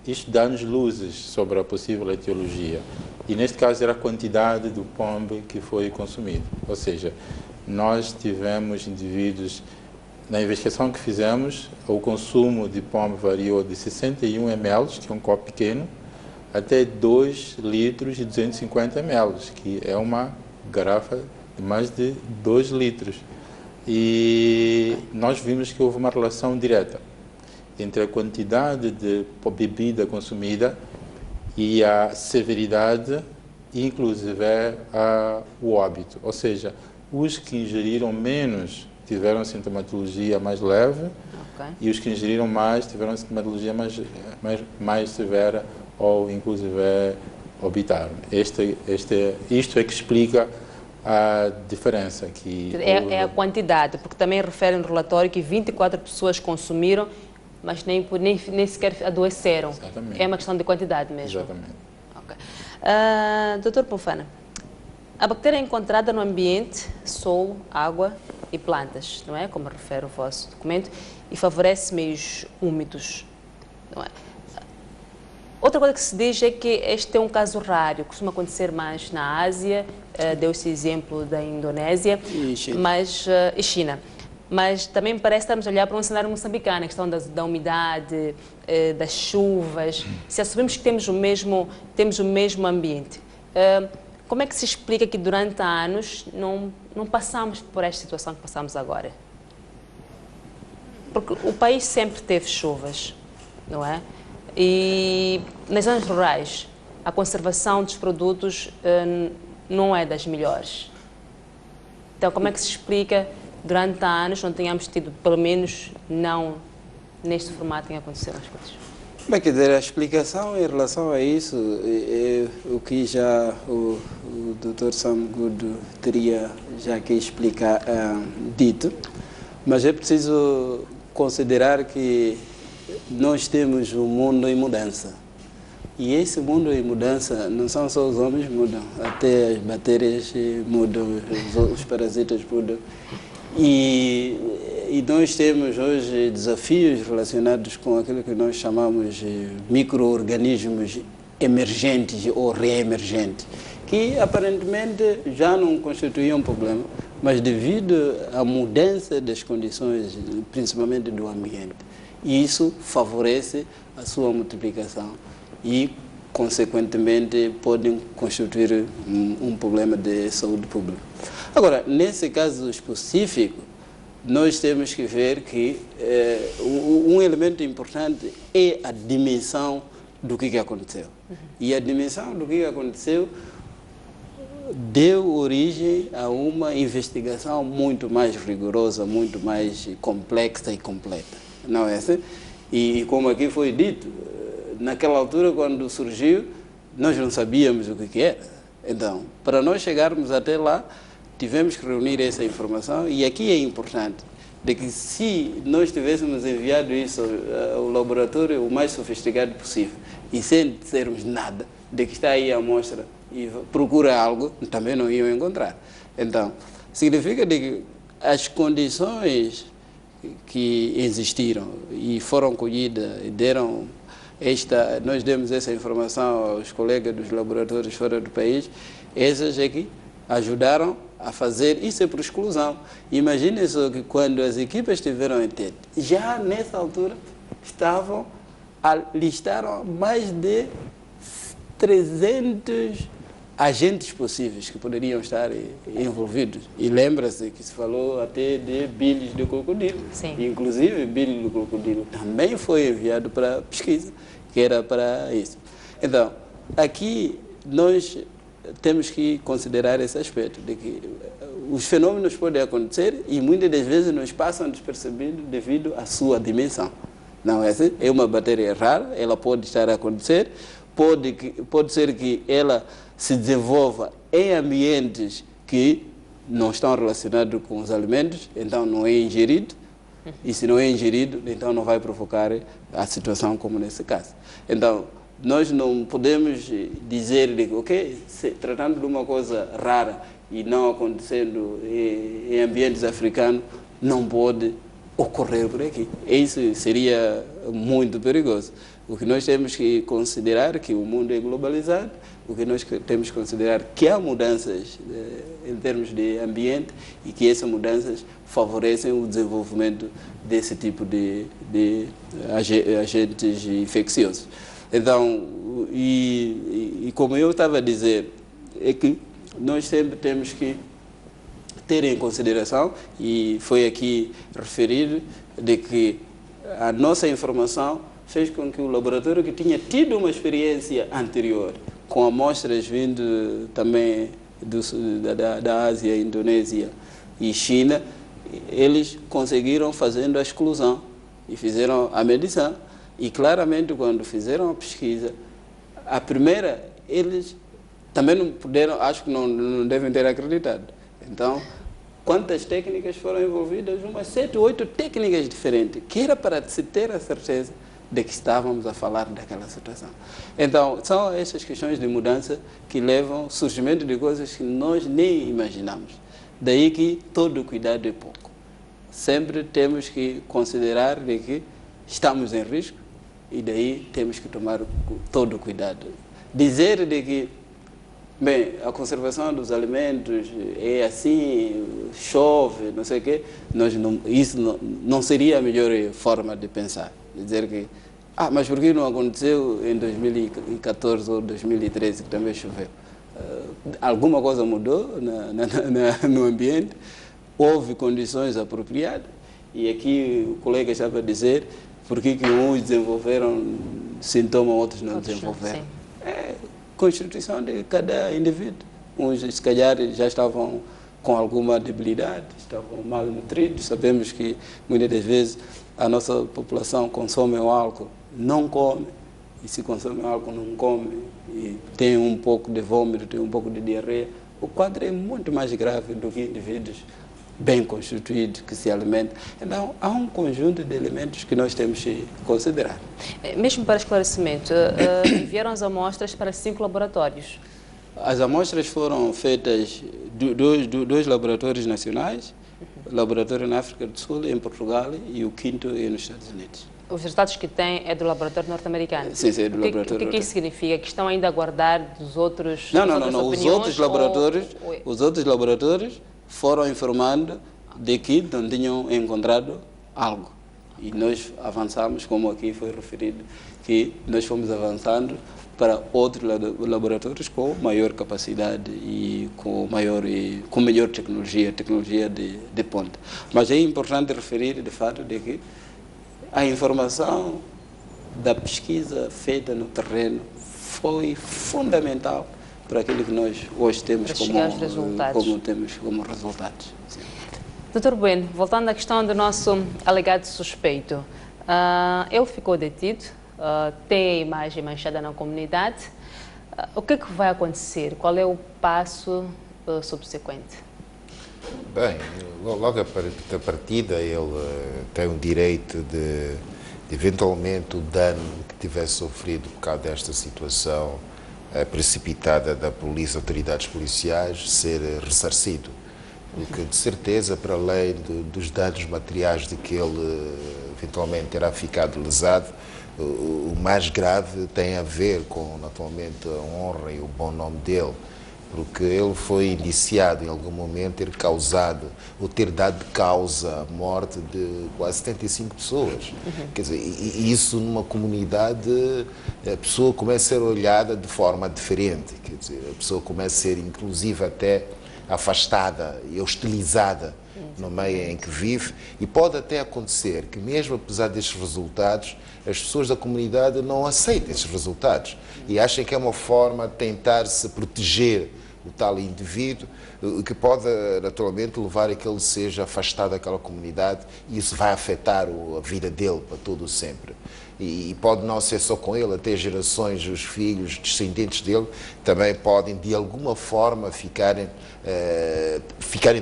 isto dá-nos luzes sobre a possível etiologia. E neste caso era a quantidade do pombe que foi consumido. Ou seja, nós tivemos indivíduos, na investigação que fizemos, o consumo de pombe variou de 61 ml, que é um copo pequeno, até 2 litros e 250 ml, que é uma garrafa de mais de 2 litros. E nós vimos que houve uma relação direta entre a quantidade de bebida consumida e a severidade, inclusive o óbito. Ou seja, os que ingeriram menos tiveram sintomatologia mais leve, e os que ingeriram mais tiveram sintomatologia mais severa ou inclusive obitaram. Isto é que explica a diferença. Que é a quantidade, porque também refere no relatório que 24 pessoas consumiram, mas nem sequer adoeceram. Exatamente. É uma questão de quantidade mesmo. Exatamente. Okay. Dr. Pofana, a bactéria é encontrada no ambiente, solo, água e plantas, não é? Como refere o vosso documento, e favorece meios úmidos, não é? Outra coisa que se diz é que este é um caso raro, costuma acontecer mais na Ásia, deu-se exemplo da Indonésia e China. Mas também parece que estamos a olhar para um cenário moçambicano, a questão da umidade, das chuvas. Se assumimos que temos o mesmo ambiente, como é que se explica que durante anos não passamos por esta situação que passamos agora? Porque o país sempre teve chuvas, não é? E nas zonas rurais, a conservação dos produtos não é das melhores. Então, como é que se explica durante anos não tenhamos tido, pelo menos não neste formato, em acontecer as coisas? Bem, quer dizer, a explicação em relação a isso é o que já o Dr. Sam Good teria já que explicar, dito, mas é preciso considerar que nós temos um mundo em mudança. E esse mundo em mudança não são só os homens que mudam, até as bactérias mudam, os parasitas mudam. E nós temos hoje desafios relacionados com aquilo que nós chamamos de micro-organismos emergentes ou reemergentes, que aparentemente já não constituíam um problema, mas devido à mudança das condições, principalmente do ambiente, isso favorece a sua multiplicação e, consequentemente, podem constituir um problema de saúde pública. Agora, nesse caso específico, nós temos que ver que um elemento importante é a dimensão do que aconteceu. E a dimensão do que aconteceu deu origem a uma investigação muito mais rigorosa, muito mais complexa e completa. Não é assim? E como aqui foi dito, naquela altura, quando surgiu, nós não sabíamos o que era. Então, para nós chegarmos até lá, tivemos que reunir essa informação, e aqui é importante de que se nós tivéssemos enviado isso ao laboratório o mais sofisticado possível, e sem dissermos nada, de que está aí a amostra e procura algo, também não iam encontrar. Então, significa de que as condições que existiram e foram colhidas e deram nós demos essa informação aos colegas dos laboratórios fora do país, essas é que ajudaram a fazer, isso é por exclusão. Imagine só que quando as equipas estiveram em TED, já nessa altura listaram mais de 300 agentes possíveis que poderiam estar envolvidos. E lembra-se que se falou até de bilis de crocodilo. Sim. Inclusive, bile do crocodilo também foi enviado para pesquisa, que era para isso. Então, aqui nós temos que considerar esse aspecto, de que os fenômenos podem acontecer e muitas das vezes nos passam despercebidos devido à sua dimensão. Não é assim? É uma bactéria rara, ela pode estar a acontecer, pode ser que ela se desenvolva em ambientes que não estão relacionados com os alimentos, então não é ingerido, e se não é ingerido, então não vai provocar a situação como nesse caso. Então, nós não podemos dizer, ok, tratando de uma coisa rara e não acontecendo em ambientes africanos, não pode ocorrer por aqui. Isso seria muito perigoso. O que nós temos que considerar é que o mundo é globalizado, o que nós temos que considerar que há mudanças em termos de ambiente e que essas mudanças favorecem o desenvolvimento desse tipo de agentes infecciosos. Então, e como eu estava a dizer, é que nós sempre temos que ter em consideração, e foi aqui referido, de que a nossa informação fez com que o laboratório, que tinha tido uma experiência anterior com amostras vindo também da Ásia, Indonésia e China, eles conseguiram fazendo a exclusão e fizeram a medição. E claramente, quando fizeram a pesquisa, a primeira, eles também não puderam, acho que não devem ter acreditado. Então, quantas técnicas foram envolvidas? Umas 7 ou 8 técnicas diferentes, que era para se ter a certeza de que estávamos a falar daquela situação. Então, são essas questões de mudança que levam ao surgimento de coisas que nós nem imaginamos. Daí que todo cuidado é pouco. Sempre temos que considerar de que estamos em risco e daí temos que tomar todo o cuidado. Dizer de que, bem, a conservação dos alimentos é assim, chove, não sei o quê, isso não seria a melhor forma de pensar. Dizer que, mas por que não aconteceu em 2014 ou 2013, que também choveu? Alguma coisa mudou no ambiente, houve condições apropriadas, e aqui o colega estava a dizer por que uns desenvolveram sintomas, outros não desenvolveram. É constituição de cada indivíduo. Uns, se calhar, já estavam com alguma debilidade, estavam malnutridos. Sabemos que muitas das vezes a nossa população consome o álcool, não come, e se consome o álcool, não come, e tem um pouco de vômito, tem um pouco de diarreia. O quadro é muito mais grave do que indivíduos bem constituídos, que se alimentam. Então, há um conjunto de elementos que nós temos que considerar. Mesmo para esclarecimento, enviaram as amostras para 5 laboratórios? As amostras foram feitas dois laboratórios nacionais, o laboratório na África do Sul, em Portugal, e o 5º nos Estados Unidos. Os resultados que têm é do laboratório norte-americano? Sim, é do laboratório. O que isso significa? Que estão ainda a aguardar dos outros? Não. Os outros laboratórios foram informando de que não tinham encontrado algo. E nós avançamos, como aqui foi referido, que nós fomos avançando para outros laboratórios com maior capacidade e com melhor tecnologia de ponta. Mas é importante referir, de fato, de que a informação da pesquisa feita no terreno foi fundamental para aquilo que nós hoje temos como resultados. Sim. Dr. Bueno, voltando à questão do nosso alegado suspeito, ele ficou detido, tem a imagem manchada na comunidade. O que é que vai acontecer? Qual é o passo subsequente? Bem, logo a partida ele tem o direito de eventualmente o dano que tivesse sofrido por causa desta situação precipitada da polícia, autoridades policiais, ser ressarcido. Porque, de certeza, para além dos danos materiais de que ele eventualmente terá ficado lesado, o mais grave tem a ver com, naturalmente, a honra e o bom nome dele, porque ele foi indiciado em algum momento ter causado, ou ter dado causa à morte de quase 75 pessoas. Quer dizer, e isso numa comunidade, a pessoa começa a ser olhada de forma diferente, quer dizer, a pessoa começa a ser inclusive até afastada e hostilizada no meio em que vive, e pode até acontecer que mesmo apesar destes resultados, as pessoas da comunidade não aceitem esses resultados e achem que é uma forma de tentar se proteger o tal indivíduo, que pode naturalmente levar a que ele seja afastado daquela comunidade, e isso vai afetar a vida dele para todo o sempre. e pode não ser só com ele, até gerações, os filhos, descendentes dele, também podem de alguma forma ficarem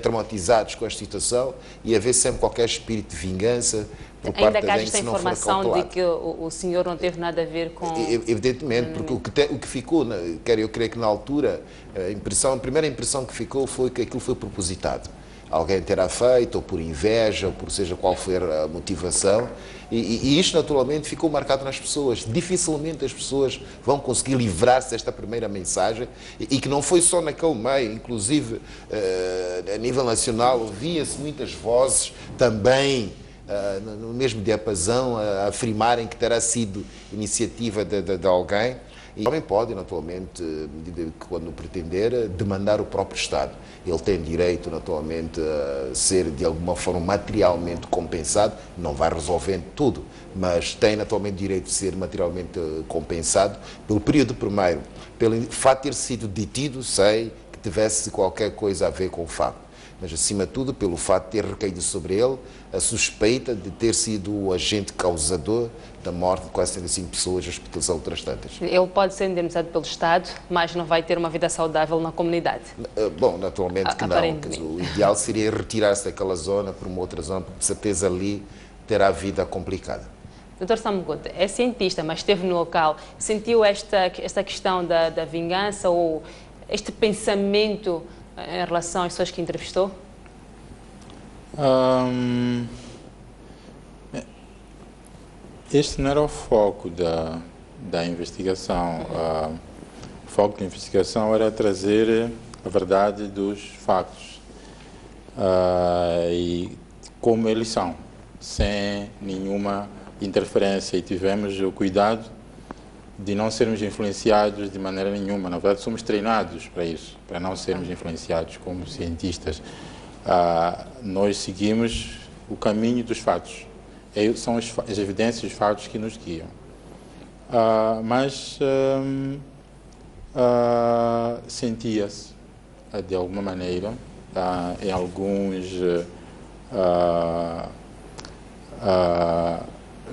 traumatizados com esta situação e haver sempre qualquer espírito de vingança por parte ainda de que haja alguém, esta se não for informação de acautelado. que o senhor não teve nada a ver com... Evidentemente, porque o que ficou, eu creio que na altura, a primeira impressão que ficou foi que aquilo foi propositado. Alguém terá feito, ou por inveja, ou por seja qual for a motivação, e isto naturalmente ficou marcado nas pessoas. Dificilmente as pessoas vão conseguir livrar-se desta primeira mensagem, e que não foi só naquele meio, inclusive a nível nacional, ouvia-se muitas vozes também no mesmo diapasão a afirmarem que terá sido iniciativa de alguém. E também pode, naturalmente, quando pretender, demandar o próprio Estado. Ele tem direito, naturalmente, a ser de alguma forma materialmente compensado, não vai resolvendo tudo, mas tem naturalmente direito de ser materialmente compensado pelo período primeiro, pelo fato de ter sido detido, sei que tivesse qualquer coisa a ver com o facto, mas acima de tudo pelo fato de ter recaído sobre ele a suspeita de ter sido o agente causador da morte de quase 105 pessoas, hospitalizadas outras tantas. Ele pode ser indenizado pelo Estado, mas não vai ter uma vida saudável na comunidade? Bom, naturalmente que não. O ideal seria retirar-se daquela zona para uma outra zona, porque de certeza ali terá vida complicada. Dr. Sam Good é cientista, mas esteve no local. Sentiu esta questão da vingança ou este pensamento em relação às pessoas que entrevistou? Este não era o foco da investigação. O foco da investigação era trazer a verdade dos factos e como eles são, sem nenhuma interferência. E tivemos o cuidado de não sermos influenciados de maneira nenhuma. Na verdade, somos treinados para isso, para não sermos influenciados como cientistas. Nós seguimos o caminho dos fatos. São as evidências e os fatos que nos guiam. Mas sentia-se, de alguma maneira, em alguns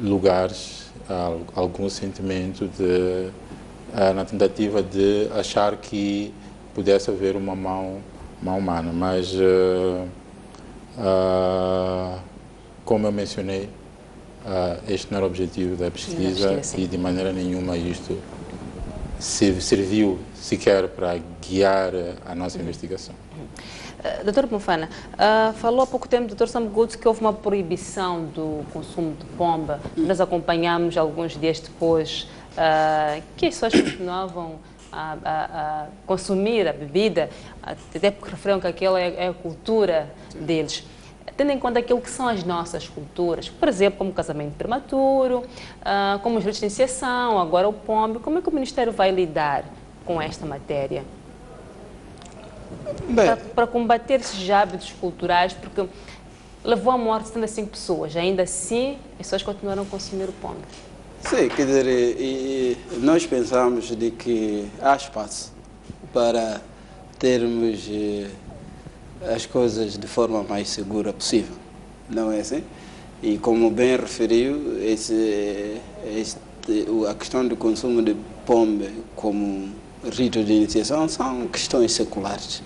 lugares, algum sentimento na tentativa de achar que pudesse haver uma mão humana. Mas, como eu mencionei, este não era o objetivo da pesquisa e de maneira nenhuma isto serviu sequer para guiar a nossa investigação. Dr. Mufana, falou há pouco tempo, Dr. Sam Good, que houve uma proibição do consumo de pomba. Nós acompanhamos alguns dias depois que as pessoas continuavam a consumir a bebida, até porque referiram que aquela é a cultura deles. Tendo em conta aquilo que são as nossas culturas, por exemplo, como o casamento prematuro, como os ritos de iniciação, agora o pombo, como é que o Ministério vai lidar com esta matéria? Para combater esses hábitos culturais, porque levou à morte de 75 pessoas, ainda assim as pessoas continuaram a consumir o pombo. Sim, quer dizer, nós pensamos de que há espaço para termos as coisas de forma mais segura possível, não é assim? E como bem referiu, a questão do consumo de pombe como rito de iniciação são questões seculares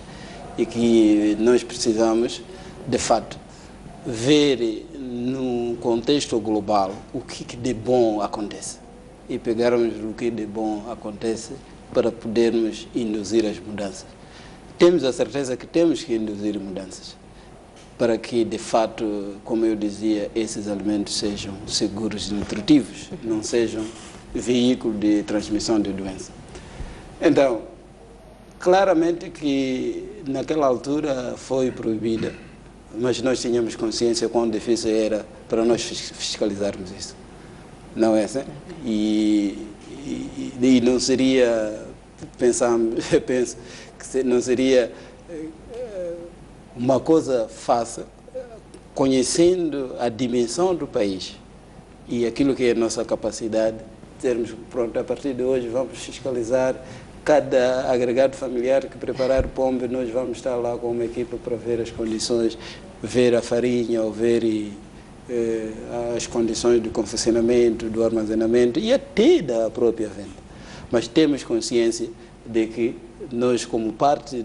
e que nós precisamos, de fato, ver num contexto global o que de bom acontece e pegarmos o que de bom acontece para podermos induzir as mudanças. Temos a certeza que temos que induzir mudanças para que, de fato, como eu dizia, esses alimentos sejam seguros e nutritivos, não sejam veículo de transmissão de doença. Então, claramente que naquela altura foi proibida, mas nós tínhamos consciência quão difícil era para nós fiscalizarmos isso, não é assim? E não seria, penso que não seria uma coisa fácil, conhecendo a dimensão do país e aquilo que é a nossa capacidade, termos, pronto, a partir de hoje vamos fiscalizar cada agregado familiar que preparar o pombo, nós vamos estar lá com uma equipa para ver as condições, ver a farinha ou ver as condições do confeccionamento, do armazenamento e até da própria venda. Mas temos consciência de que nós, como parte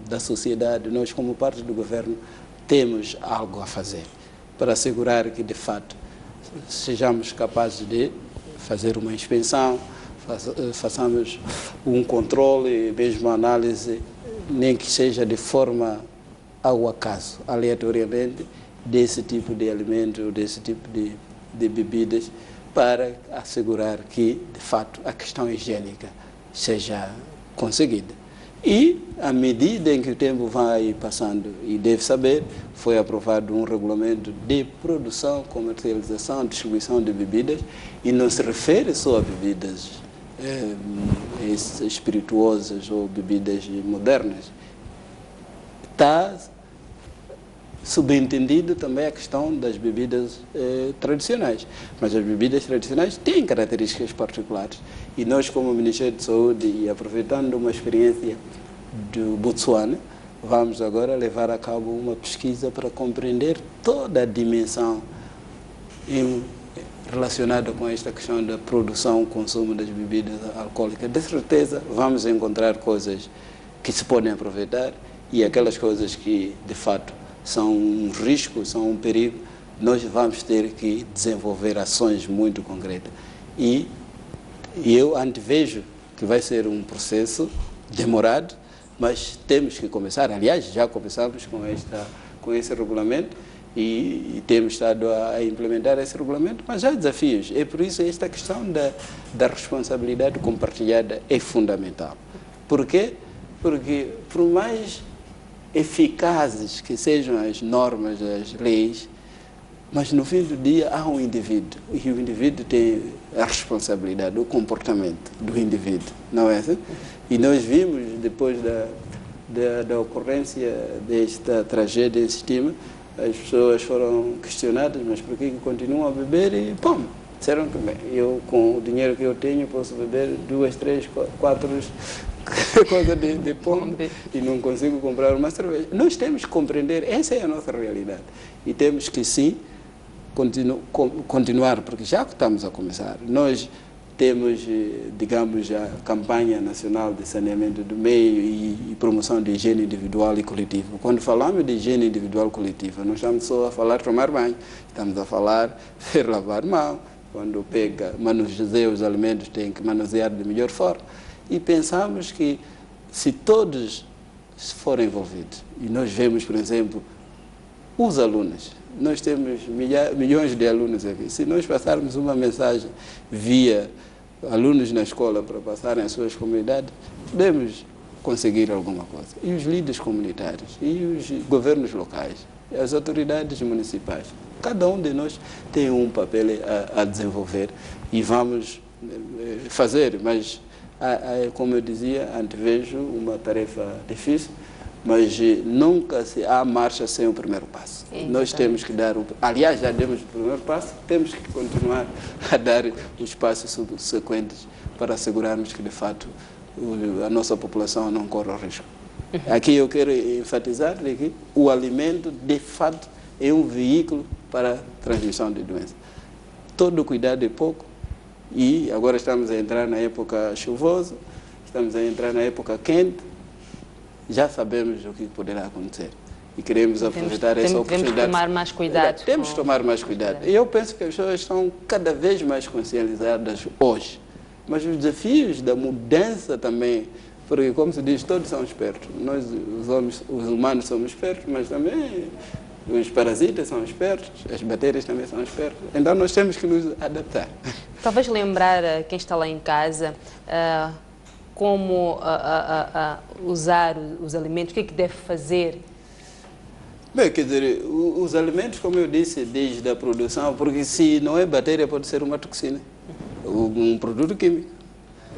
da sociedade, nós, como parte do governo, temos algo a fazer para assegurar que, de fato, sejamos capazes de fazer uma inspeção, façamos um controle, mesmo análise, nem que seja de forma ao acaso, aleatoriamente, desse tipo de alimento, desse tipo de bebidas, para assegurar que, de fato, a questão higiênica seja conseguida. E, à medida em que o tempo vai passando, e deve saber, foi aprovado um regulamento de produção, comercialização, distribuição de bebidas, e não se refere só a bebidas espirituosas ou bebidas modernas. Está subentendido também a questão das bebidas tradicionais. Mas as bebidas tradicionais têm características particulares. E nós, como Ministério de Saúde, e aproveitando uma experiência do Botsuana, vamos agora levar a cabo uma pesquisa para compreender toda a dimensão relacionada com esta questão da produção e consumo das bebidas alcoólicas. De certeza, vamos encontrar coisas que se podem aproveitar e aquelas coisas que, de fato, são um risco, são um perigo, nós vamos ter que desenvolver ações muito concretas. E eu antevejo que vai ser um processo demorado, mas temos que começar. Aliás, já começamos com esse regulamento e temos estado a implementar esse regulamento, mas há desafios. É por isso que esta questão da responsabilidade compartilhada é fundamental. Por quê? Porque, por mais eficazes que sejam as normas, as leis, mas no fim do dia há um indivíduo, e o indivíduo tem a responsabilidade, o comportamento do indivíduo, não é assim? E nós vimos, depois da ocorrência desta tragédia em Sestima, as pessoas foram questionadas, mas por que continuam a beber? E, pum, disseram que, bem, eu com o dinheiro que eu tenho posso beber 2, 3, 4 coisa de pombe e não consigo comprar uma cerveja. Nós temos que compreender, essa é a nossa realidade. E temos que, sim, continuar, porque já que estamos a começar, nós temos, digamos, a campanha nacional de saneamento do meio e promoção de higiene individual e coletiva. Quando falamos de higiene individual e coletiva, não estamos só a falar de tomar banho, estamos a falar de lavar mão. Quando manuseia os alimentos, tem que manusear de melhor forma. E pensamos que se todos forem envolvidos, e nós vemos, por exemplo, os alunos, nós temos milhões de alunos aqui, se nós passarmos uma mensagem via alunos na escola para passarem às suas comunidades, podemos conseguir alguma coisa. E os líderes comunitários, e os governos locais, e as autoridades municipais, cada um de nós tem um papel a desenvolver e vamos fazer, mas como eu dizia, antevejo uma tarefa difícil, mas nunca há marcha sem o primeiro passo. Nós temos que dar, aliás, já demos o primeiro passo, temos que continuar a dar os passos subsequentes para assegurarmos que, de fato, a nossa população não corre o risco. Aqui eu quero enfatizar que o alimento, de fato, é um veículo para a transmissão de doenças. Todo cuidado é pouco. E agora estamos a entrar na época chuvosa, estamos a entrar na época quente, já sabemos o que poderá acontecer. E queremos aproveitar essa oportunidade. Temos que tomar mais cuidado. Temos que tomar mais cuidado. E eu penso que as pessoas estão cada vez mais conscientizadas hoje. Mas os desafios da mudança também, porque, como se diz, todos são espertos. Nós, os humanos, somos espertos, mas também os parasitas são espertos, as bactérias também são espertas. Então nós temos que nos adaptar. Talvez lembrar a quem está lá em casa como usar os alimentos, o que é que deve fazer? Bem, quer dizer, os alimentos, como eu disse, desde a produção, porque se não é bactéria, pode ser uma toxina, um produto químico.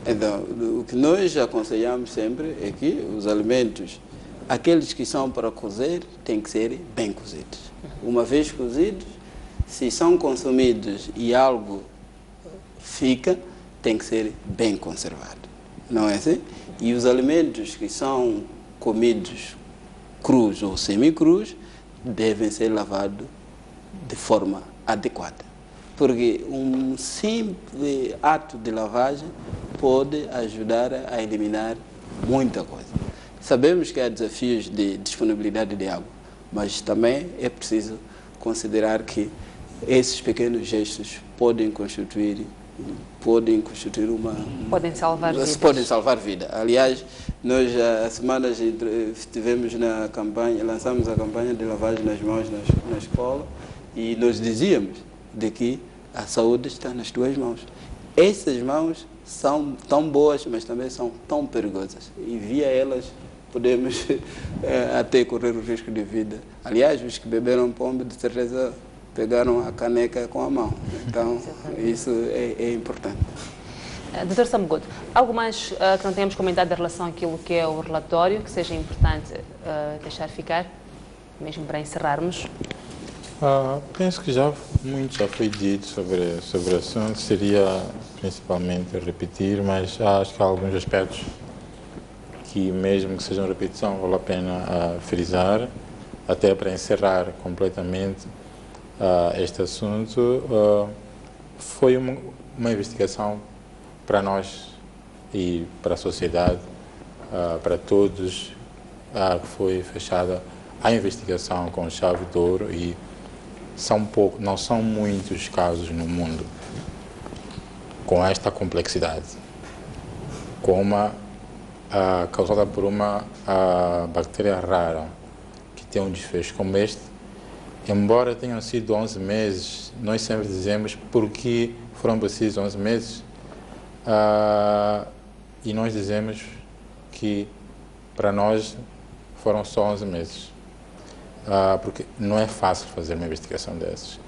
Então, o que nós aconselhamos sempre é que os alimentos, aqueles que são para cozer, têm que ser bem cozidos. Uma vez cozidos, se são consumidos e algo fica, tem que ser bem conservado. Não é assim? E os alimentos que são comidos crus ou semicrus devem ser lavados de forma adequada. Porque um simples ato de lavagem pode ajudar a eliminar muita coisa. Sabemos que há desafios de disponibilidade de água, mas também é preciso considerar que esses pequenos gestos podem constituir uma... Podem salvar vidas. Podem salvar vida. Aliás, nós há semanas estivemos na campanha, lançamos a campanha de lavagem nas mãos na escola e nós dizíamos de que a saúde está nas tuas mãos. Essas mãos são tão boas, mas também são tão perigosas. E via elas podemos até correr o risco de vida. Aliás, os que beberam pombe, de certeza, pegaram a caneca com a mão. Então, isso é importante. Dr. Samugoto, algo mais que não tenhamos comentado em relação àquilo que é o relatório, que seja importante deixar ficar, mesmo para encerrarmos? Penso que muito já foi dito sobre o assunto, seria principalmente repetir, mas acho que há alguns aspectos que, mesmo que sejam repetição, vale a pena frisar, até para encerrar completamente este assunto. Foi uma investigação para nós e para a sociedade, para todos, que foi fechada a investigação com chave de ouro e não são muitos casos no mundo com esta complexidade, causada por uma bactéria rara que tem um desfecho como este. Embora tenham sido 11 meses, nós sempre dizemos por que foram precisos 11 meses, e nós dizemos que para nós foram só 11 meses. Porque não é fácil fazer uma investigação dessas.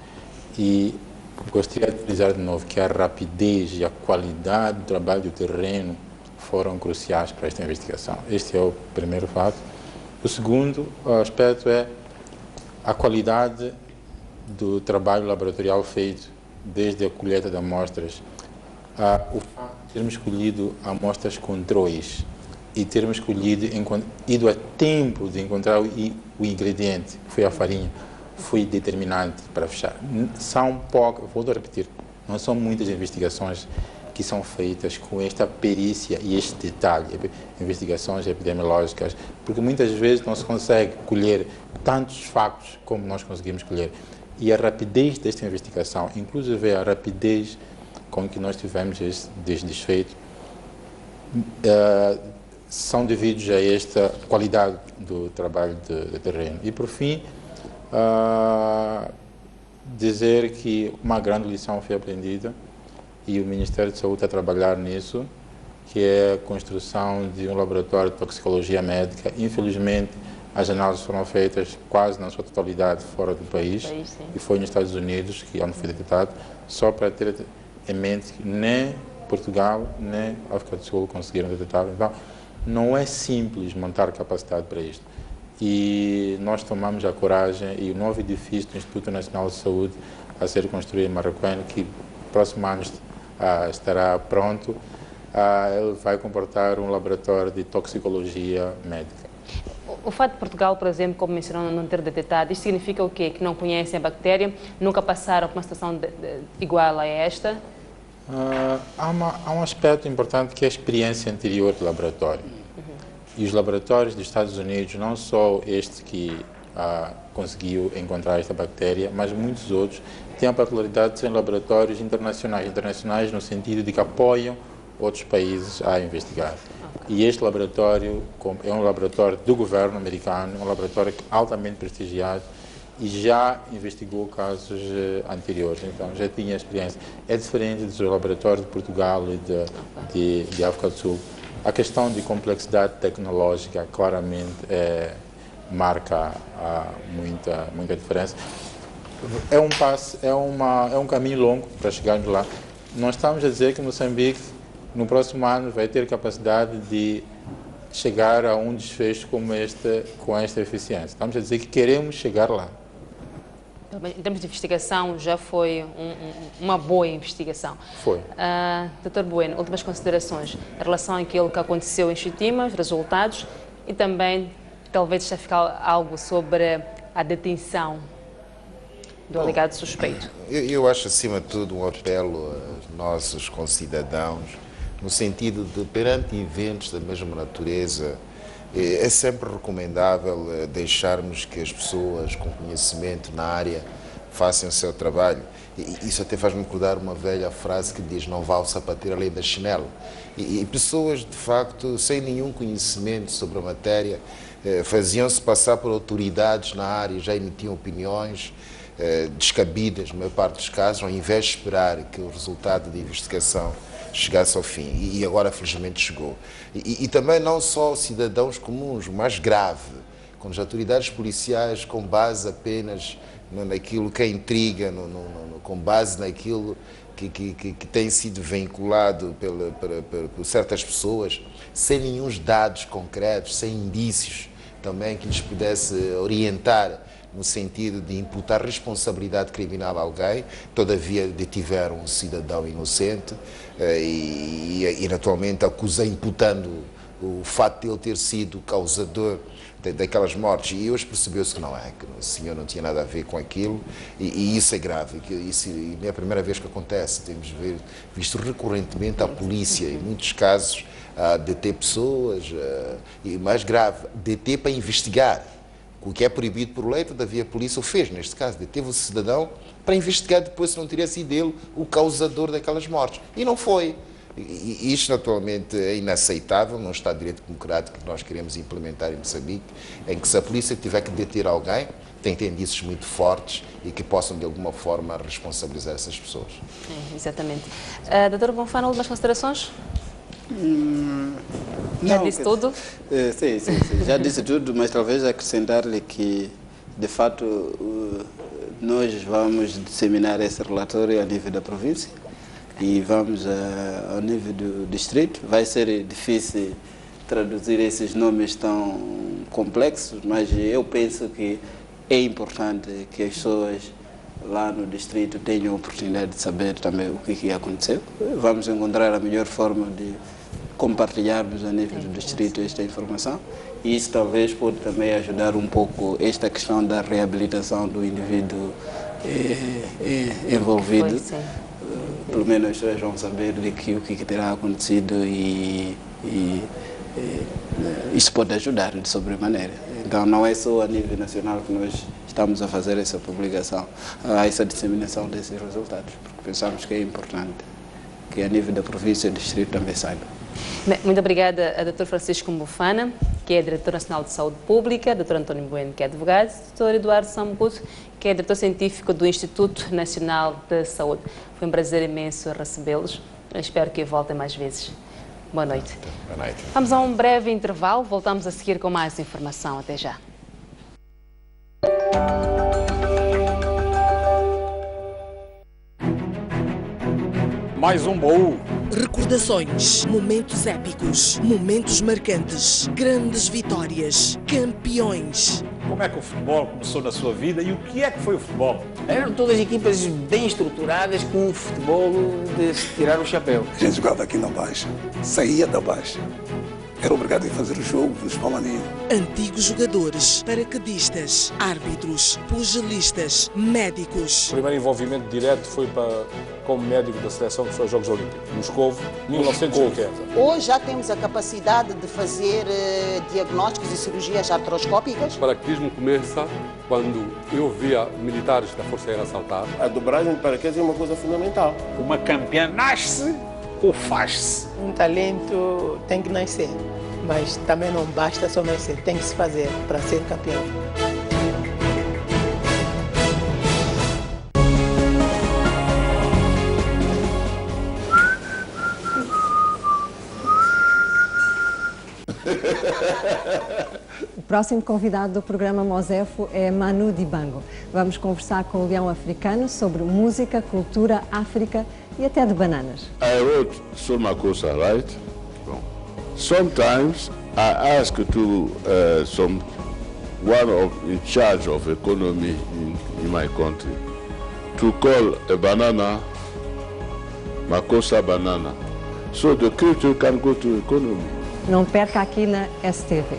E gostaria de frisar de novo que a rapidez e a qualidade do trabalho do terreno foram cruciais para esta investigação. Este é o primeiro fato. O segundo aspecto é a qualidade do trabalho laboratorial feito desde a colheita de amostras. O fato de termos escolhido amostras controles e termos ido a tempo de encontrar o ingrediente, que foi a farinha, foi determinante para fechar. São poucas, volto a repetir, não são muitas investigações que são feitas com esta perícia e este detalhe, investigações epidemiológicas, porque muitas vezes não se consegue colher tantos factos como nós conseguimos colher. E a rapidez desta investigação, inclusive a rapidez com que nós tivemos este desfeito, são devidos a esta qualidade do trabalho de terreno. E, por fim, dizer que uma grande lição foi aprendida e o Ministério de Saúde está a trabalhar nisso, que é a construção de um laboratório de toxicologia médica. Infelizmente, as análises foram feitas quase na sua totalidade fora do país e foi nos Estados Unidos que onde foi detectado, só para ter em mente que nem Portugal nem África do Sul conseguiram detectar. Então, não é simples montar capacidade para isto. E nós tomamos a coragem e o novo edifício do Instituto Nacional de Saúde a ser construído em Marraquém, que próximo ano estará pronto, ele vai comportar um laboratório de toxicologia médica. O fato de Portugal, por exemplo, como mencionou, não ter detectado, isso significa o quê? Que não conhecem a bactéria, nunca passaram por uma situação igual a esta? Há um aspecto importante que é a experiência anterior do laboratório. E os laboratórios dos Estados Unidos, não só este que conseguiu encontrar esta bactéria, mas muitos outros, têm a particularidade de serem laboratórios internacionais no sentido de que apoiam outros países a investigar. E este laboratório é um laboratório do governo americano, um laboratório altamente prestigiado e já investigou casos anteriores, então já tinha experiência. É diferente dos laboratórios de Portugal e de África do Sul. A questão de complexidade tecnológica claramente marca muita diferença. É um passo, é um caminho longo para chegarmos lá. Nós estamos a dizer que Moçambique no próximo ano vai ter capacidade de chegar a um desfecho como este, com esta eficiência. Estamos a dizer que queremos chegar lá. Em termos de investigação, já foi uma boa investigação. Foi. Dr. Bueno, últimas considerações em relação àquilo que aconteceu em Chitima, os resultados, e também talvez já ficar algo sobre a detenção. do alegado suspeito. Eu acho, acima de tudo, um apelo aos nossos concidadãos, no sentido de, perante eventos da mesma natureza, é sempre recomendável deixarmos que as pessoas com conhecimento na área façam o seu trabalho. Isso até faz-me recordar uma velha frase que diz: não vale sapateiro além da chinelo. E pessoas, de facto, sem nenhum conhecimento sobre a matéria, faziam-se passar por autoridades na área, já emitiam opiniões descabidas, na maior parte dos casos, ao invés de esperar que o resultado da investigação chegasse ao fim. E agora, felizmente, chegou. E também não só cidadãos comuns, o mais grave, quando as autoridades policiais, com base apenas naquilo que é intriga, com base naquilo que tem sido vinculado por certas pessoas, sem nenhum dados concretos, sem indícios também que lhes pudesse orientar no sentido de imputar responsabilidade criminal a alguém, todavia detiveram um cidadão inocente e naturalmente imputando o fato de ele ter sido causador daquelas mortes, e hoje percebeu-se que não é, que o senhor não tinha nada a ver com aquilo, e isso é grave, e não é a primeira vez que acontece. Temos visto recorrentemente a polícia, em muitos casos, a deter pessoas, e mais grave, deter para investigar, o que é proibido por lei, todavia a polícia o fez, neste caso, deteve o cidadão para investigar depois se não teria sido ele o causador daquelas mortes, e não foi. E isto, naturalmente, é inaceitável num Estado de Direito Democrático que nós queremos implementar em Moçambique, em que se a polícia tiver que deter alguém, tem que ter indícios muito fortes e que possam, de alguma forma, responsabilizar essas pessoas. Exatamente. Doutor Bonfana, algumas considerações? Já disse tudo? Sim, já disse tudo, mas talvez acrescentar-lhe que, de fato, nós vamos disseminar esse relatório a nível da província e vamos ao nível do distrito. Vai ser difícil traduzir esses nomes tão complexos, mas eu penso que é importante que as pessoas lá no distrito tenham a oportunidade de saber também o que aconteceu. Vamos encontrar a melhor forma de compartilharmos a nível do distrito esta informação, e isso talvez pode também ajudar um pouco esta questão da reabilitação do indivíduo envolvido. Pelo menos as pessoas vão saber de o que terá acontecido e isso pode ajudar de sobremaneira. Então não é só a nível nacional que nós estamos a fazer essa publicação, essa disseminação desses resultados, porque pensamos que é importante que a nível da província e do distrito também saiba. Muito obrigada a Dr. Francisco Mbofana, que é Diretor Nacional de Saúde Pública, Dr. António Bueno, que é advogado, e Dr. Eduardo Sambuto, que é Diretor Científico do Instituto Nacional de Saúde. Foi um prazer imenso recebê-los. Espero que voltem mais vezes. Boa noite. Boa noite. Vamos a um breve intervalo, voltamos a seguir com mais informação. Até já. Mais um baú. Recordações, momentos épicos, momentos marcantes, grandes vitórias, campeões. Como é que o futebol começou na sua vida e o que é que foi o futebol? Eram todas equipas bem estruturadas com um futebol de se tirar o chapéu. A gente jogava aqui na Baixa, saía da Baixa. Era obrigado a fazer o jogo dos palmaninhos. Antigos jogadores, paraquedistas, árbitros, pugilistas, médicos. O primeiro envolvimento direto foi como médico da seleção que foi aos Jogos Olímpicos, Moscovo, 1980. Hoje já temos a capacidade de fazer diagnósticos e cirurgias artroscópicas. O paraquedismo começa quando eu via militares da Força Aérea saltar. A dobragem de paraquedas é uma coisa fundamental. Uma campeã nasce ou faz-se? Um talento tem que nascer, mas também não basta só nascer, tem que se fazer para ser campeão. O próximo convidado do programa Mosefo é Manu Dibango. Vamos conversar com o leão africano sobre música, cultura, África e até de bananas. I wrote Soul Makossa, right? Sometimes I ask to one in charge of economy in my country to call a banana Makossa banana, so the culture can go to economy. Não perca aqui na STV.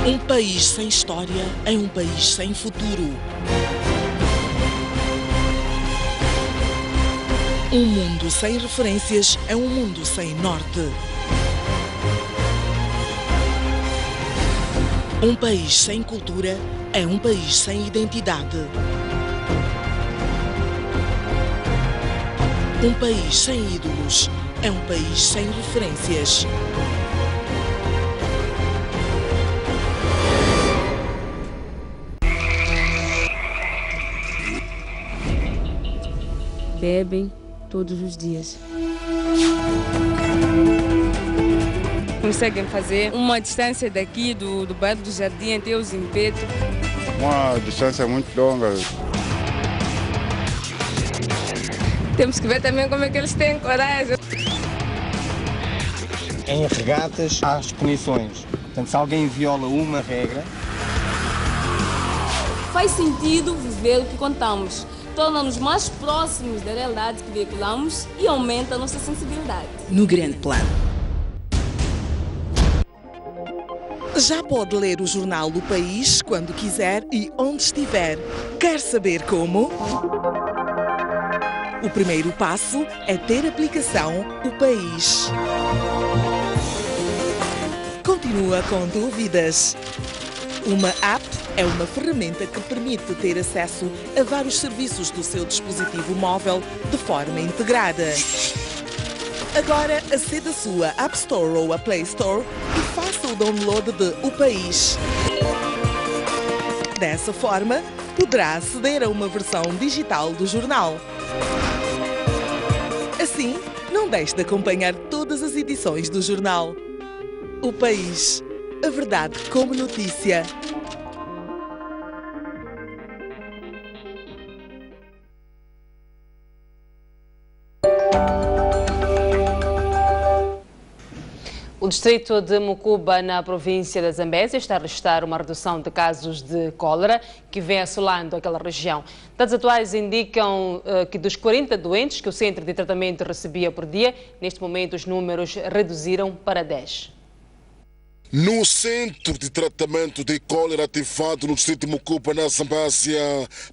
Um país sem história é um país sem futuro. Um mundo sem referências é um mundo sem norte. Um país sem cultura é um país sem identidade. Um país sem ídolos é um país sem referências. Bebem todos os dias. Conseguem fazer uma distância daqui do bairro do Jardim até o Zimpeto. Uma distância muito longa. Temos que ver também como é que eles têm coragem. Em regatas há as punições. Portanto, se alguém viola uma regra... Faz sentido viver o que contamos. Torna-nos mais próximos da realidade que veiculamos e aumenta a nossa sensibilidade. No grande plano. Já pode ler o jornal do País quando quiser e onde estiver. Quer saber como? O primeiro passo é ter a aplicação O País. Continua com dúvidas? Uma app é uma ferramenta que permite ter acesso a vários serviços do seu dispositivo móvel de forma integrada. Agora aceda à sua App Store ou à Play Store e faça o download de O País. Dessa forma, poderá aceder a uma versão digital do jornal. Assim, não deixe de acompanhar todas as edições do jornal. O País. A verdade como notícia. O distrito de Mucuba, na província da Zambésia, está a registrar uma redução de casos de cólera que vem assolando aquela região. Dados atuais indicam que dos 40 doentes que o centro de tratamento recebia por dia, neste momento os números reduziram para 10. No centro de tratamento de cólera ativado no distrito de Mucuba, na Zambésia,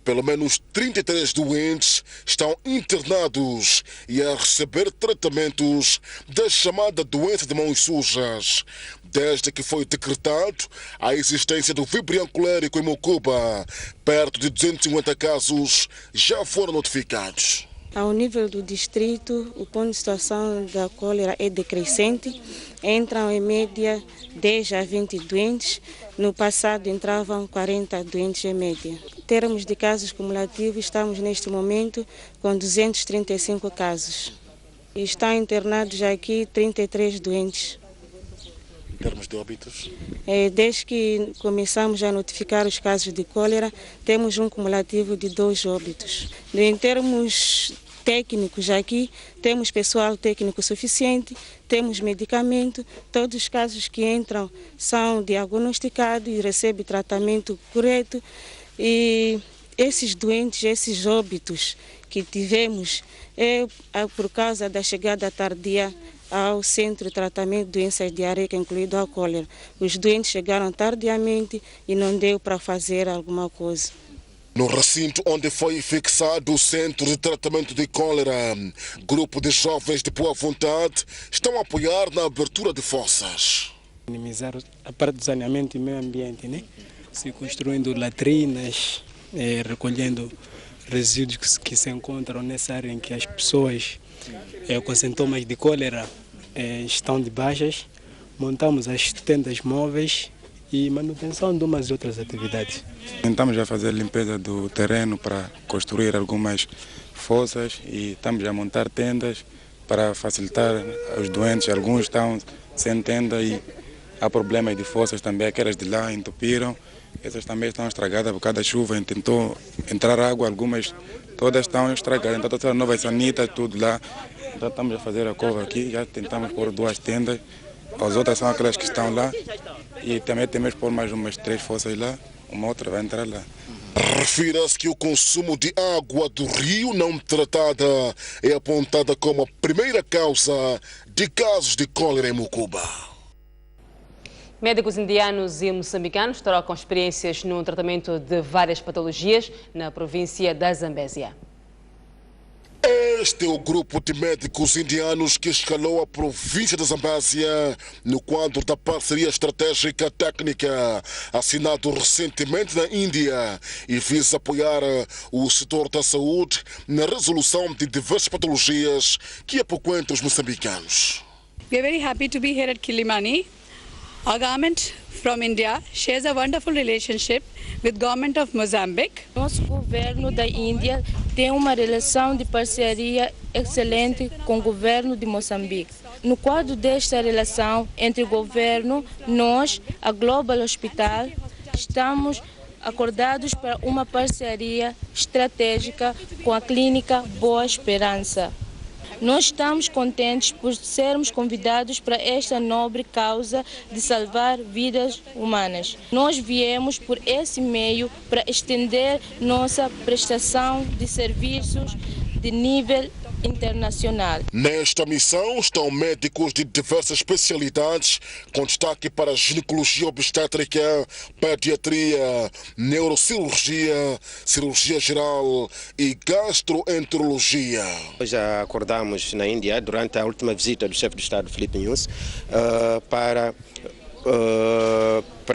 pelo menos 33 doentes estão internados e a receber tratamentos da chamada doença de mãos sujas. Desde que foi decretado a existência do Vibrião colérico em Mucuba, perto de 250 casos já foram notificados. Ao nível do distrito, o ponto de situação da cólera é decrescente. Entram em média 10 a 20 doentes. No passado entravam 40 doentes em média. Em termos de casos cumulativos, estamos neste momento com 235 casos. E estão internados aqui 33 doentes. Em termos de óbitos? Desde que começamos a notificar os casos de cólera, temos um cumulativo de 2 óbitos. Em termos técnicos aqui, temos pessoal técnico suficiente, temos medicamento, todos os casos que entram são diagnosticados e recebem tratamento correto. E esses doentes, esses óbitos que tivemos é por causa da chegada tardia ao centro de tratamento de doenças diarreicas, incluído a cólera. Os doentes chegaram tardiamente e não deu para fazer alguma coisa. No recinto onde foi fixado o centro de tratamento de cólera, grupo de jovens de boa vontade estão a apoiar na abertura de fossas. Minimizar a parte do saneamento e meio ambiente, né? Se construindo latrinas, recolhendo resíduos que se encontram nessa área em que as pessoas com sintomas de cólera estão de baixas. Montamos as tendas móveis e manutenção de umas outras atividades. Tentamos já fazer limpeza do terreno para construir algumas fossas e estamos a montar tendas para facilitar os doentes. Alguns estão sem tenda e há problemas de fossas também, aquelas de lá entupiram. Essas também estão estragadas por causa da chuva, tentou entrar água, algumas todas estão estragadas. Então todas as novas sanitas, tudo lá. Então estamos a fazer a cova aqui, já tentamos pôr 2 tendas. As outras são aquelas que estão lá e também temos que pôr mais umas 3 fossas lá, uma outra vai entrar lá. Refira-se que o consumo de água do rio não tratada é apontada como a primeira causa de casos de cólera em Mucuba. Médicos indianos e moçambicanos trocam experiências no tratamento de várias patologias na província da Zambésia. Este é o grupo de médicos indianos que escalou a província da Zambésia no quadro da parceria estratégica técnica assinado recentemente na Índia e visa apoiar o setor da saúde na resolução de diversas patologias que apoquentam os moçambicanos. We are very happy to be here at Kilimani. Our government from India shares a wonderful relationship with government of Mozambique. Nosso governo da Índia tem uma relação de parceria excelente com o governo de Moçambique. No quadro desta relação entre o governo, nós, a Global Hospital, estamos acordados para uma parceria estratégica com a clínica Boa Esperança. Nós estamos contentes por sermos convidados para esta nobre causa de salvar vidas humanas. Nós viemos por esse meio para estender nossa prestação de serviços de nível internacional. Nesta missão estão médicos de diversas especialidades, com destaque para ginecologia obstétrica, pediatria, neurocirurgia, cirurgia geral e gastroenterologia. Hoje acordamos na Índia, durante a última visita do chefe de Estado, Filipe Nyusi, para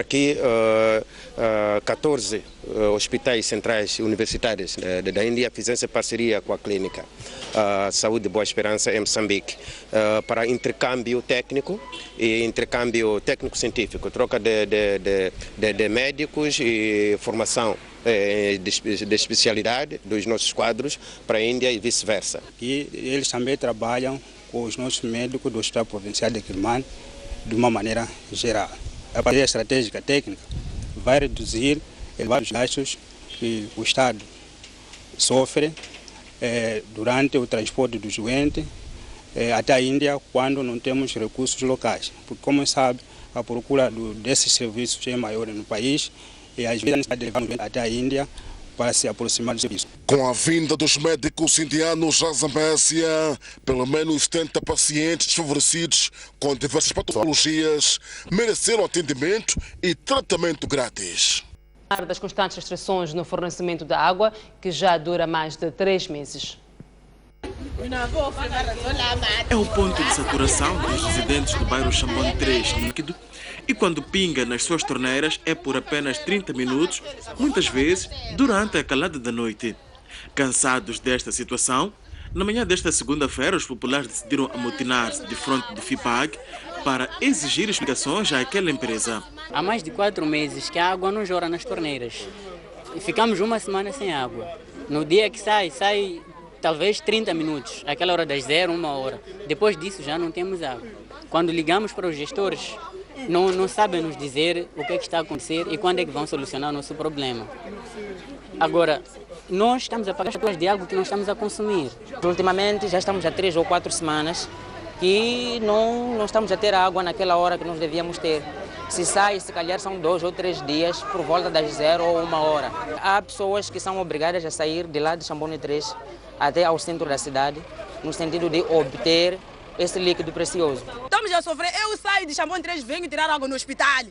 que 14 hospitais centrais universitários da Índia fizessem parceria com a clínica Saúde Boa Esperança em Moçambique para intercâmbio técnico e intercâmbio técnico-científico, troca de médicos e formação de especialidade dos nossos quadros para a Índia e vice-versa. E eles também trabalham com os nossos médicos do Hospital Provincial de Quilimani de uma maneira geral. A parceria estratégica técnica vai reduzir elevados gastos que o Estado sofre durante o transporte do doente até a Índia quando não temos recursos locais. Porque, como sabe, a procura desses serviços é maior no país e às vezes a necessidade de levar o doente até a Índia para se aproximar do serviço. Com a vinda dos médicos indianos à Zambésia, pelo menos 70 pacientes desfavorecidos com diversas patologias mereceram atendimento e tratamento grátis. Das constantes restrições no fornecimento da água, que já dura mais de 3 meses. É o ponto de saturação dos residentes do bairro Chambon 3 líquido e quando pinga nas suas torneiras é por apenas 30 minutos, muitas vezes durante a calada da noite. Cansados desta situação, na manhã desta segunda-feira os populares decidiram amotinar-se de frente do FIPAG para exigir explicações àquela empresa. Há mais de 4 meses que a água não jorra nas torneiras e ficamos uma semana sem água. No dia que sai talvez 30 minutos, aquela hora das 0, 1 hora. Depois disso já não temos água. Quando ligamos para os gestores, não sabem nos dizer o que é que está a acontecer e quando é que vão solucionar o nosso problema. Agora, nós estamos a pagar faturas de algo que não estamos a consumir. Ultimamente já estamos há 3 ou 4 semanas que não estamos a ter água naquela hora que nós devíamos ter. Se sai, se calhar são 2 ou 3 dias por volta das 0 ou 1 hora. Há pessoas que são obrigadas a sair de lá de Chambon 3 até ao centro da cidade, no sentido de obter esse líquido precioso. Estamos a sofrer. Eu saio de Chambon 3, venho tirar água no hospital,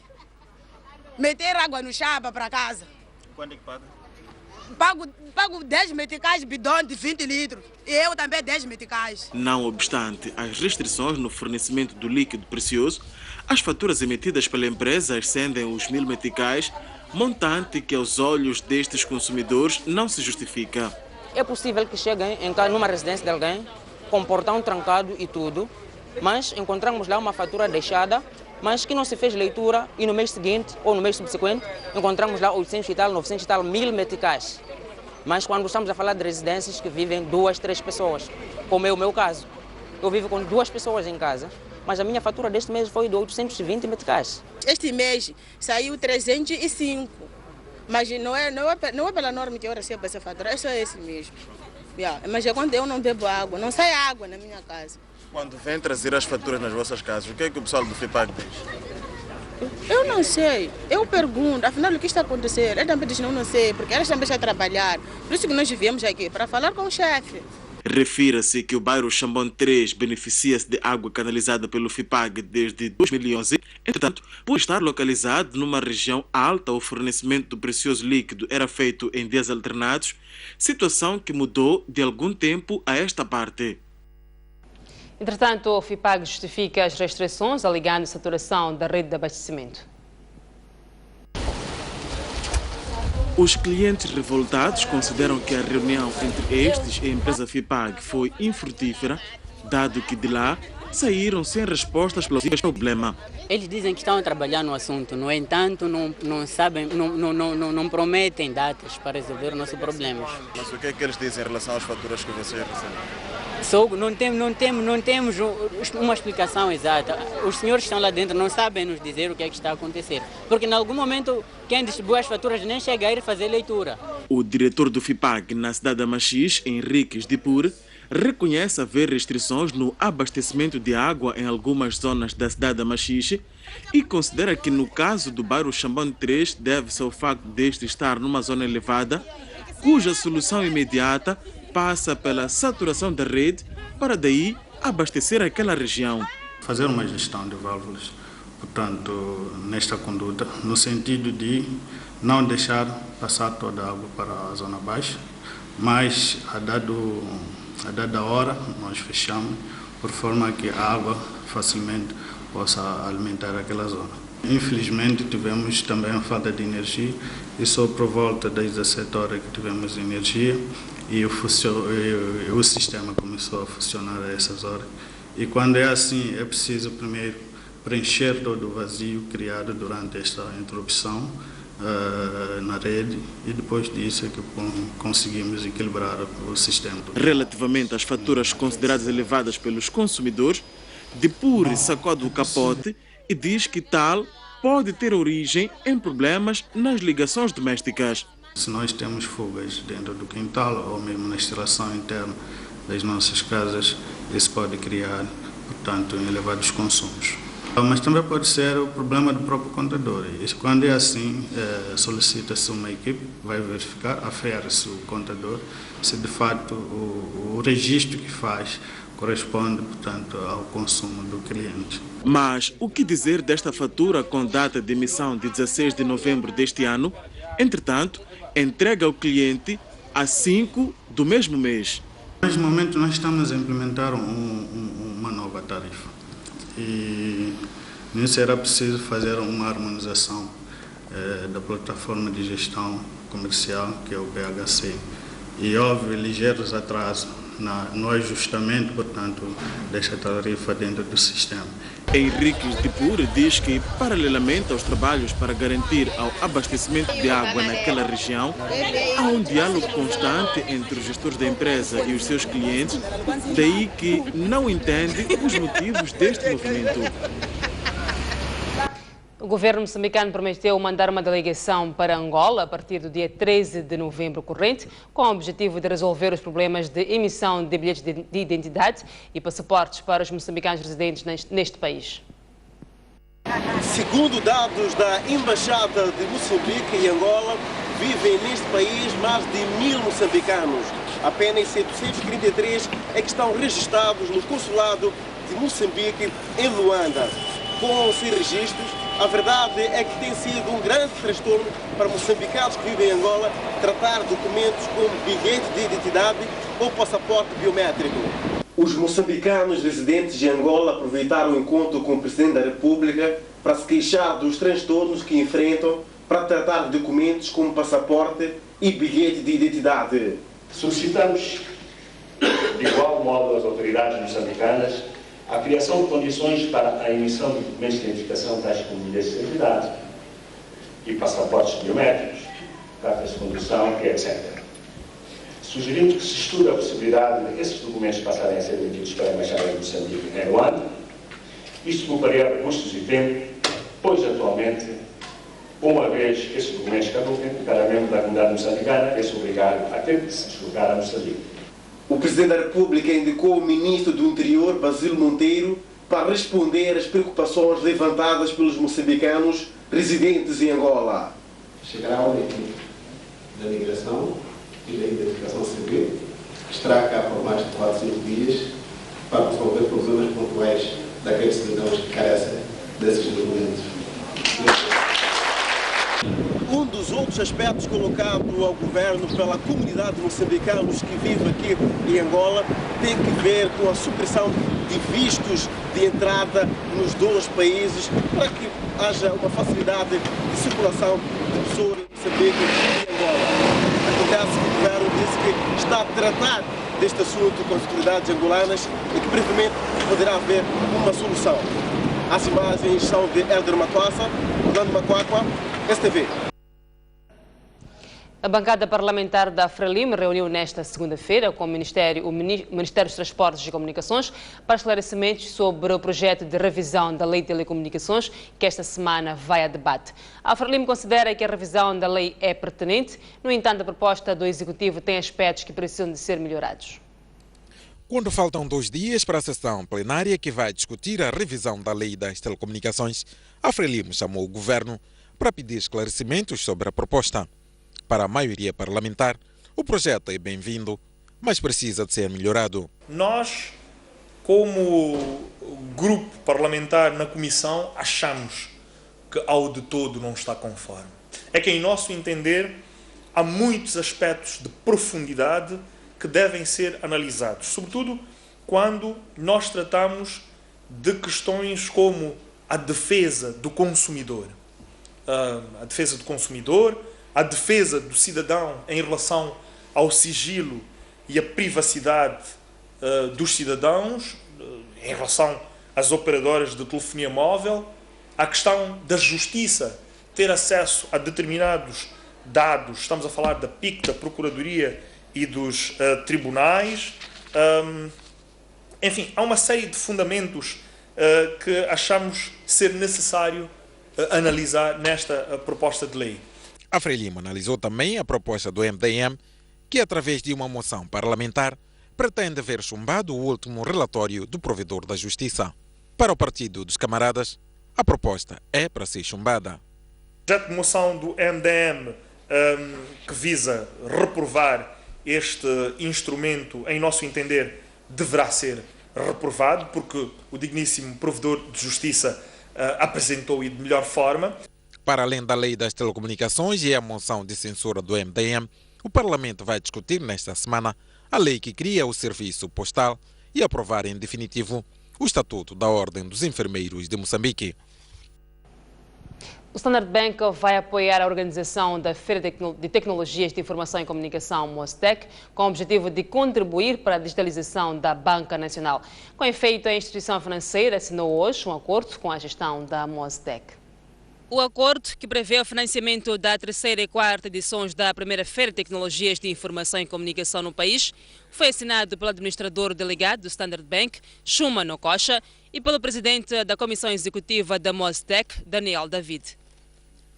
meter água no chapa para casa. Quanto é que paga? Pago 10 meticais, bidão de 20 litros. E eu também 10 meticais. Não obstante as restrições no fornecimento do líquido precioso, as faturas emitidas pela empresa ascendem os 1000 meticais, montante que aos olhos destes consumidores não se justifica. É possível que cheguem numa residência de alguém, com portão trancado e tudo, mas encontramos lá uma fatura deixada, mas que não se fez leitura e no mês seguinte ou no mês subsequente encontramos lá 800 e tal, 900 e tal, 1000 meticais. Mas quando estamos a falar de residências que vivem 2, 3 pessoas, como é o meu caso, eu vivo com 2 pessoas em casa, mas a minha fatura deste mês foi de 820 meticais. Este mês saiu 305. Mas não é pela norma que eu recebo essa fatura, é só esse mesmo. Mas é quando eu não bebo água, não sai água na minha casa. Quando vem trazer as faturas nas vossas casas, o que é que o pessoal do FIPAG diz? Eu não sei, eu pergunto, afinal o que está a acontecer? Ele também diz não sei, porque elas também estão a trabalhar. Por isso que nós viemos aqui, para falar com o chefe. Refira-se que o bairro Chambon 3 beneficia-se de água canalizada pelo FIPAG desde 2011. Entretanto, por estar localizado numa região alta, o fornecimento do precioso líquido era feito em dias alternados, situação que mudou de algum tempo a esta parte. Entretanto, o FIPAG justifica as restrições, alegando saturação da rede de abastecimento. Os clientes revoltados consideram que a reunião entre estes e a empresa FIPAG foi infrutífera, dado que de lá saíram sem respostas plausíveis ao problema. Eles dizem que estão a trabalhar no assunto, no entanto, não sabem, não prometem datas para resolver os nossos problemas. Mas o que é que eles dizem em relação às faturas que vocês recebem? Não temos uma explicação exata. Os senhores que estão lá dentro não sabem nos dizer o que é que está a acontecer. Porque em algum momento quem distribui as faturas nem chega a ir fazer leitura. O diretor do FIPAG na cidade da Machixe, Henriques Dipur, reconhece haver restrições no abastecimento de água em algumas zonas da cidade da Machixe e considera que no caso do bairro Chambon 3 deve-se ao facto deste estar numa zona elevada, cuja solução imediata passa pela saturação da rede para daí abastecer aquela região. Fazer uma gestão de válvulas, portanto, nesta conduta, no sentido de não deixar passar toda a água para a zona baixa, mas a dada hora nós fechamos, por forma que a água facilmente possa alimentar aquela zona. Infelizmente tivemos também a falta de energia e só por volta das 17 horas que tivemos energia e o sistema começou a funcionar a essas horas. E quando é assim, é preciso primeiro preencher todo o vazio criado durante esta interrupção na rede e depois disso é que conseguimos equilibrar o sistema. Relativamente às faturas consideradas elevadas pelos consumidores, Dipur sacode o capote e diz que tal pode ter origem em problemas nas ligações domésticas. Se nós temos fugas dentro do quintal ou mesmo na instalação interna das nossas casas, isso pode criar, portanto, elevados consumos. Mas também pode ser o problema do próprio contador. E quando é assim, solicita-se uma equipe, vai verificar, afere-se o contador, se de fato o registro que faz corresponde, portanto, ao consumo do cliente. Mas o que dizer desta fatura com data de emissão de 16 de novembro deste ano? Entretanto, entrega ao cliente a 5 do mesmo mês. Neste momento nós estamos a implementar uma nova tarifa e nisso era preciso fazer uma harmonização da plataforma de gestão comercial, que é o BHC, e houve ligeiros atrasos no ajustamento, portanto, desta tarifa dentro do sistema. Henriques Dipur diz que, paralelamente aos trabalhos para garantir ao abastecimento de água naquela região, há um diálogo constante entre os gestores da empresa e os seus clientes, daí que não entende os motivos deste movimento. O governo moçambicano prometeu mandar uma delegação para Angola a partir do dia 13 de novembro corrente, com o objetivo de resolver os problemas de emissão de bilhetes de identidade e passaportes para os moçambicanos residentes neste país. Segundo dados da Embaixada de Moçambique e Angola, vivem neste país mais de 1000 moçambicanos. Apenas 733 é que estão registrados no consulado de Moçambique em Luanda. Com esses registros, a verdade é que tem sido um grande transtorno para moçambicanos que vivem em Angola tratar documentos como bilhete de identidade ou passaporte biométrico. Os moçambicanos residentes em Angola aproveitaram o encontro com o Presidente da República para se queixar dos transtornos que enfrentam para tratar de documentos como passaporte e bilhete de identidade. Solicitamos, de igual modo às autoridades moçambicanas, a criação de condições para a emissão de documentos de identificação, tais como bilhetes de identidade e passaportes biométricos, cartas de condução, etc. Sugerimos que se estude a possibilidade de esses documentos passarem a ser emitidos para a Embaixada de Moçambique em Luanda, isto por variar recursos e tempo, pois atualmente, uma vez que esses documentos caduquem, cada membro da comunidade moçambicana é obrigado a ter que se deslocar a Moçambique. O Presidente da República indicou o Ministro do Interior, Basílio Monteiro, para responder às preocupações levantadas pelos moçambicanos residentes em Angola. Chegará a hora da migração e da identificação civil que estará cá por mais de 4 ou 5 dias para resolver problemas pontuais daqueles cidadãos que carecem desses documentos. Um dos outros aspectos colocado ao governo pela comunidade de moçambicanos que vive aqui em Angola tem que ver com a supressão de vistos de entrada nos 2 países para que haja uma facilidade de circulação de pessoas de Moçambique e Angola. Acontece que o governo disse que está a tratar deste assunto com as autoridades angolanas e que brevemente poderá haver uma solução. As imagens são de Helder Macossa, Orlando Macuacua, STV. A bancada parlamentar da Frelimo reuniu nesta segunda-feira com o Ministério dos Transportes e Comunicações para esclarecimentos sobre o projeto de revisão da Lei de Telecomunicações, que esta semana vai a debate. A Frelimo considera que a revisão da lei é pertinente, no entanto, a proposta do Executivo tem aspectos que precisam de ser melhorados. Quando faltam 2 dias para a sessão plenária que vai discutir a revisão da Lei das Telecomunicações, a Frelimo chamou o governo para pedir esclarecimentos sobre a proposta. Para a maioria parlamentar, o projeto é bem-vindo, mas precisa de ser melhorado. Nós, como grupo parlamentar na Comissão, achamos que ao de todo não está conforme. É que, em nosso entender, há muitos aspectos de profundidade que devem ser analisados, sobretudo quando nós tratamos de questões como a defesa do consumidor. A defesa do consumidor, a defesa do cidadão em relação ao sigilo e à privacidade dos cidadãos, em relação às operadoras de telefonia móvel, a questão da justiça ter acesso a determinados dados, estamos a falar da PIC, da Procuradoria e dos tribunais. Enfim, há uma série de fundamentos que achamos ser necessário analisar nesta proposta de lei. A Frelimo analisou também a proposta do MDM, que através de uma moção parlamentar pretende ver chumbado o último relatório do provedor da Justiça. Para o Partido dos Camaradas, a proposta é para ser chumbada. O projeto de moção do MDM que visa reprovar este instrumento, em nosso entender, deverá ser reprovado, porque o digníssimo provedor de Justiça apresentou-o de melhor forma. Para além da Lei das Telecomunicações e a moção de censura do MDM, o Parlamento vai discutir nesta semana a lei que cria o Serviço Postal e aprovar em definitivo o Estatuto da Ordem dos Enfermeiros de Moçambique. O Standard Bank vai apoiar a organização da Feira de Tecnologias de Informação e Comunicação, Mostec, com o objetivo de contribuir para a digitalização da Banca Nacional. Com efeito, a instituição financeira assinou hoje um acordo com a gestão da Mostec. O acordo, que prevê o financiamento da 3ª e 4ª edições da primeira Feira de Tecnologias de Informação e Comunicação no país, foi assinado pelo administrador delegado do Standard Bank, Shuma Nococha, e pelo presidente da Comissão Executiva da Mostec, Daniel David.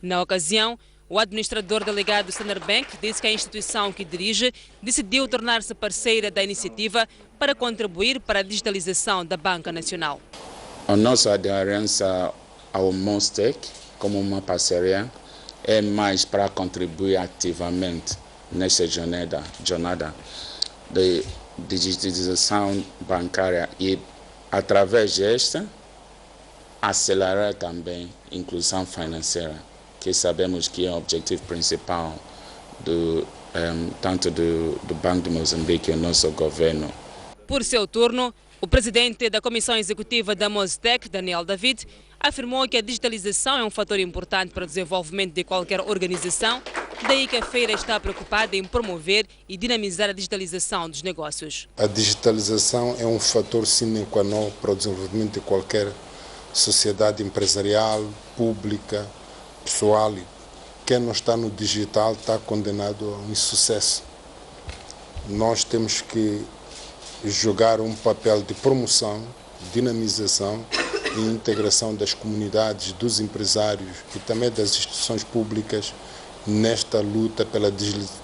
Na ocasião, o administrador delegado do Standard Bank disse que a instituição que dirige decidiu tornar-se parceira da iniciativa para contribuir para a digitalização da Banca Nacional. A nossa aderência ao Mostec, como uma parceria, é mais para contribuir ativamente nesta jornada de digitalização bancária e, através desta, acelerar também a inclusão financeira, que sabemos que é o objetivo principal tanto do Banco de Moçambique e do nosso governo. Por seu turno, o presidente da Comissão Executiva da Mostec, Daniel David, afirmou que a digitalização é um fator importante para o desenvolvimento de qualquer organização, daí que a feira está preocupada em promover e dinamizar a digitalização dos negócios. A digitalização é um fator sine qua non para o desenvolvimento de qualquer sociedade empresarial, pública, pessoal. Quem não está no digital está condenado a um insucesso. Nós temos que jogar um papel de promoção, dinamização e integração das comunidades, dos empresários e também das instituições públicas nesta luta pela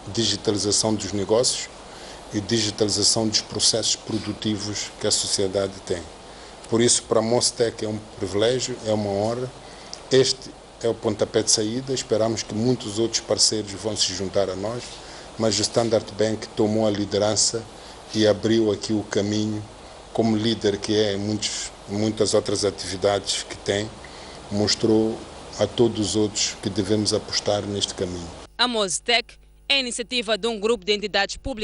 digitalização dos negócios e digitalização dos processos produtivos que a sociedade tem. Por isso, para a Mostec é um privilégio, é uma honra. Este é o pontapé de saída. Esperamos que muitos outros parceiros vão se juntar a nós, mas o Standard Bank tomou a liderança e abriu aqui o caminho, como líder que é em muitas outras atividades que tem, mostrou a todos os outros que devemos apostar neste caminho. A Mostec é a iniciativa de um grupo de entidades públicas